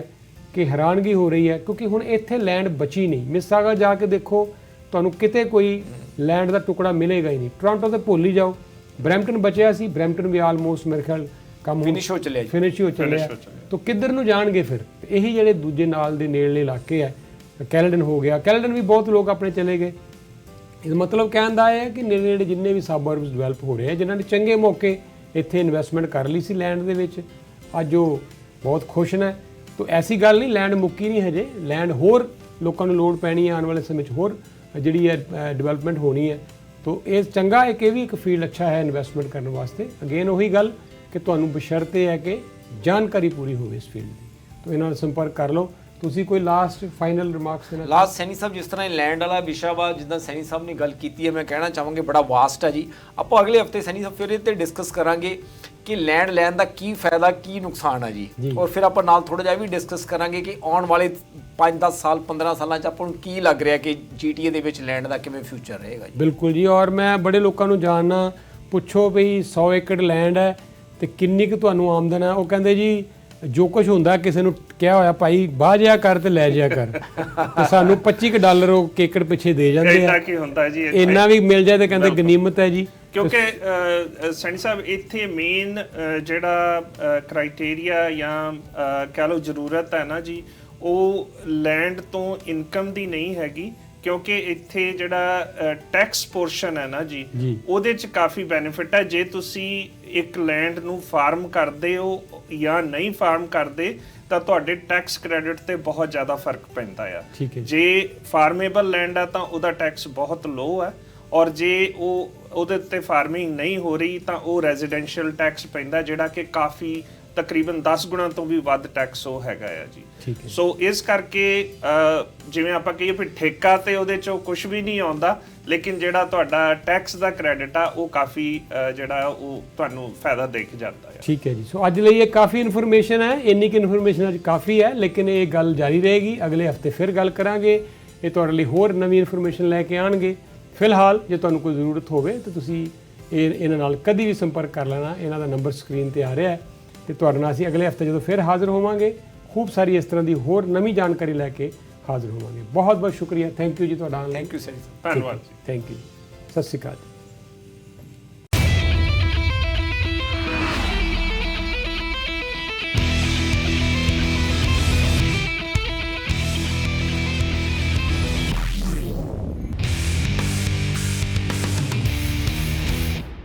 कि हैरानगी हो रही है, क्योंकि हुण इत्थे लैंड बची नहीं। मिसागा जाके देखो तुहानूं किते कोई लैंड का टुकड़ा मिलेगा ही नहीं। टोरंटो तो भुल ही जाओ, ब्रैम्पटन बचिया सी, ब्रैम्पटन भी आलमोस्ट मेरे ख्याल ਕੰਮ
ਫਿਨਿਸ਼ ਹੋ ਚੱਲਿਆ ਜੀ,
ਫਿਨਿਸ਼ ਹੋ ਚੱਲਿਆ, ਤਾਂ ਕਿੱਧਰ ਨੂੰ ਜਾਣਗੇ ਫਿਰ? ਇਹੀ ਜਿਹੜੇ ਦੂਜੇ ਨਾਲ ਦੇ ਨੇੜਲੇ ਇਲਾਕੇ ਆ, ਕੈਲਡਨ ਹੋ ਗਿਆ, ਕੈਲਡਨ ਵੀ ਬਹੁਤ ਲੋਕ ਆਪਣੇ ਚਲੇ ਗਏ। ਇਹ ਮਤਲਬ ਕਹਿਣ ਦਾ ਇਹ ਹੈ ਕਿ ਨੇੜੇ ਨੇੜੇ ਜਿੰਨੇ ਵੀ ਸਬਅਰਬਸ ਡਿਵੈਲਪ ਹੋ ਰਹੇ ਆ, ਜਿਨ੍ਹਾਂ ਨੇ ਚੰਗੇ ਮੌਕੇ ਇੱਥੇ ਇਨਵੈਸਟਮੈਂਟ ਕਰ ਲਈ ਸੀ ਲੈਂਡ ਦੇ ਵਿੱਚ, ਅੱਜ ਉਹ ਬਹੁਤ ਖੁਸ਼ ਨੇ। ਤਾਂ ਐਸੀ ਗੱਲ ਨਹੀਂ ਲੈਂਡ ਮੁੱਕੀ ਨਹੀਂ ਹਜੇ, ਲੈਂਡ ਹੋਰ ਲੋਕਾਂ ਨੂੰ ਲੋੜ ਪੈਣੀ ਹੈ ਆਉਣ ਵਾਲੇ ਸਮੇਂ 'ਚ, ਹੋਰ ਜਿਹੜੀ ਹੈ ਡਿਵੈਲਪਮੈਂਟ ਹੋਣੀ ਹੈ। ਤਾਂ ਇਹ ਚੰਗਾ ਹੈ ਕਿ ਇਹ ਵੀ ਇੱਕ ਫੀਲਡ ਅੱਛਾ ਹੈ ਇਨਵੈਸਟਮੈਂਟ ਕਰਨ ਵਾਸਤੇ। ਅਗੇਨ ਉਹੀ ਗੱਲ ਕਿ ਤੁਹਾਨੂੰ ਬਸ਼ਰਤੇ ਹੈ ਕਿ ਜਾਣਕਾਰੀ ਪੂਰੀ ਹੋਵੇ ਇਸ ਫੀਲਡ ਦੀ। ਤਾਂ ਇਹਨਾਂ ਨਾਲ ਸੰਪਰਕ ਕਰ ਲਓ। ਤੁਸੀਂ ਕੋਈ ਲਾਸਟ ਫਾਈਨਲ ਰਿਮਾਰਕਸ ਦੇਣਾ?
ਲਾਸਟ ਸੈਣੀ ਸਾਹਿਬ, ਜਿਸ ਤਰ੍ਹਾਂ ਇਹ ਲੈਂਡ ਵਾਲਾ ਵਿਸ਼ਾ ਵਾ, ਜਿੱਦਾਂ ਸੈਣੀ ਸਾਹਿਬ ਨੇ ਗੱਲ ਕੀਤੀ ਹੈ, ਮੈਂ ਕਹਿਣਾ ਚਾਹਾਂਗੇ ਬੜਾ ਵਾਸਟ ਹੈ ਜੀ। ਆਪਾਂ ਅਗਲੇ ਹਫਤੇ ਸੈਣੀ ਸਾਹਿਬ ਫਿਰ ਇਹ 'ਤੇ ਡਿਸਕਸ ਕਰਾਂਗੇ ਕਿ ਲੈਂਡ ਲੈਣ ਦਾ ਕੀ ਫਾਇਦਾ, ਕੀ ਨੁਕਸਾਨ ਹੈ ਜੀ। ਔਰ ਫਿਰ ਆਪਾਂ ਨਾਲ ਥੋੜ੍ਹਾ ਜਿਹਾ ਵੀ ਡਿਸਕਸ ਕਰਾਂਗੇ ਕਿ ਆਉਣ ਵਾਲੇ 5-10 ਸਾਲ 15 ਸਾਲਾਂ 'ਚ ਆਪਾਂ ਨੂੰ ਕੀ ਲੱਗ ਰਿਹਾ ਕਿ GTA ਦੇ ਵਿੱਚ ਲੈਂਡ ਦਾ ਕਿਵੇਂ ਫਿਊਚਰ ਰਹੇਗਾ ਜੀ।
ਬਿਲਕੁਲ ਜੀ। ਔਰ ਮੈਂ ਬੜੇ ਲੋਕਾਂ ਨੂੰ ਜਾਣਨਾ, ਪੁੱਛੋ ਵੀ 100 ਏਕੜ ਲੈਂਡ ਹੈ ਤੇ ਕਿੰਨੀ ਕੁ ਤੁਹਾਨੂੰ ਆਮਦਨ ਹੈ? ਉਹ ਕਹਿੰਦੇ ਜੀ ਜੋ ਕੁਝ ਹੁੰਦਾ ਕਿਸੇ ਨੂੰ ਕਿਹਾ ਹੋਇਆ ਭਾਈ ਬਾਹ ਜਿਆ ਕਰ ਤੇ ਲੈ ਜਿਆ ਕਰ, ਤੇ ਸਾਨੂੰ $25 ਉਹ ਏਕੜ ਪਿੱਛੇ ਦੇ ਜਾਂਦੇ ਆ।
ਕੀ ਹੁੰਦਾ ਜੀ,
ਇੰਨਾ ਵੀ ਮਿਲ ਜਾਏ ਤੇ ਕਹਿੰਦੇ ਗਨੀਮਤ ਹੈ ਜੀ।
ਕਿਉਂਕਿ ਸੈਣੀ ਸਾਹਿਬ ਇੱਥੇ ਮੇਨ ਜਿਹੜਾ ਕ੍ਰਾਈਟੇਰੀਆ ਜਾਂ ਕਹਿ ਲਓ ਜ਼ਰੂਰਤ ਹੈ ਨਾ ਜੀ, ਉਹ ਲੈਂਡ ਤੋਂ ਇਨਕਮ ਦੀ ਨਹੀਂ ਹੈਗੀ, ਕਿਉਂਕਿ ਇੱਥੇ ਜਿਹੜਾ ਟੈਕਸ ਪੋਰਸ਼ਨ ਹੈ ਨਾ ਜੀ, ਉਹਦੇ 'ਚ ਕਾਫੀ ਬੈਨੀਫਿਟ ਹੈ। ਜੇ ਤੁਸੀਂ ਇੱਕ ਲੈਂਡ ਨੂੰ ਫਾਰਮ ਕਰਦੇ ਹੋ ਜਾਂ ਨਹੀਂ ਫਾਰਮ ਕਰਦੇ ਤਾਂ ਤੁਹਾਡੇ ਟੈਕਸ ਕ੍ਰੈਡਿਟ ਤੇ ਬਹੁਤ ਜ਼ਿਆਦਾ ਫਰਕ ਪੈਂਦਾ ਆ। ਜੇ ਫਾਰਮੇਬਲ ਲੈਂਡ ਆ ਤਾਂ ਉਹਦਾ ਟੈਕਸ ਬਹੁਤ ਲੋ ਹੈ, ਔਰ ਜੇ ਉਹਦੇ ਉੱਤੇ ਫਾਰਮਿੰਗ ਨਹੀਂ ਹੋ ਰਹੀ ਤਾਂ ਉਹ ਰੈਜ਼ੀਡੈਂਸ਼ੀਅਲ ਟੈਕਸ ਪੈਂਦਾ, ਜਿਹੜਾ ਕਿ ਕਾਫੀ ਤਕਰੀਬਨ 10 ਗੁਣਾ ਤੋਂ ਵੀ ਵੱਧ ਟੈਕਸ ਉਹ ਹੈਗਾ ਆ ਜੀ। ਸੋ ਇਸ ਕਰਕੇ ਜਿਵੇਂ ਆਪਾਂ ਕਹੀਏ ਵੀ ਠੇਕਾ ਤੇ ਉਹਦੇ 'ਚੋਂ ਕੁਝ ਵੀ ਨਹੀਂ ਆਉਂਦਾ, ਲੇਕਿਨ ਜਿਹੜਾ ਤੁਹਾਡਾ ਟੈਕਸ ਦਾ ਕ੍ਰੈਡਿਟ ਆ ਉਹ ਕਾਫੀ ਜਿਹੜਾ ਉਹ ਤੁਹਾਨੂੰ ਫਾਇਦਾ ਦੇ ਕੇ ਜਾਂਦਾ ਹੈ।
ਠੀਕ ਹੈ ਜੀ। ਸੋ ਅੱਜ ਲਈ ਇਹ ਕਾਫੀ ਇਨਫੋਰਮੇਸ਼ਨ ਹੈ, ਇੰਨੀ ਕਿ ਇਨਫੋਰਮੇਸ਼ਨ ਅੱਜ ਕਾਫੀ ਹੈ, ਲੇਕਿਨ ਇਹ ਗੱਲ ਜਾਰੀ ਰਹੇਗੀ। ਅਗਲੇ ਹਫਤੇ ਫਿਰ ਗੱਲ ਕਰਾਂਗੇ, ਇਹ ਤੁਹਾਡੇ ਲਈ ਹੋਰ ਨਵੀਂ ਇਨਫੋਰਮੇਸ਼ਨ ਲੈ ਕੇ ਆਉਣਗੇ। ਫਿਲਹਾਲ ਜੇ ਤੁਹਾਨੂੰ ਕੋਈ ਜ਼ਰੂਰਤ ਹੋਵੇ ਤਾਂ ਤੁਸੀਂ ਇਹਨਾਂ ਨਾਲ ਕਦੀ ਵੀ ਸੰਪਰਕ ਕਰ ਲੈਣਾ। ਇਹਨਾਂ ਦਾ ਨੰਬਰ ਸਕਰੀਨ ਤੇ ਆ ਰਿਹਾ ਹੈ, ਤੇ ਤੁਹਾਡੇ ਨਾਲ ਅਸੀਂ ਅਗਲੇ ਹਫਤੇ ਜਦੋਂ ਫਿਰ ਹਾਜ਼ਰ ਹੋਵਾਂਗੇ, ਖੂਬ ਸਾਰੀ ਇਸ ਤਰ੍ਹਾਂ ਦੀ ਹੋਰ ਨਵੀਂ ਜਾਣਕਾਰੀ ਲੈ ਕੇ ਹਾਜ਼ਰ ਹੋਵਾਂਗੇ। ਬਹੁਤ ਬਹੁਤ ਸ਼ੁਕਰੀਆ। ਥੈਂਕ ਯੂ ਜੀ ਤੁਹਾਡਾ।
Thank you sir.
ਧੰਨਵਾਦ ਜੀ।
Thank you. ਸਤਿ ਸ਼੍ਰੀ ਅਕਾਲ।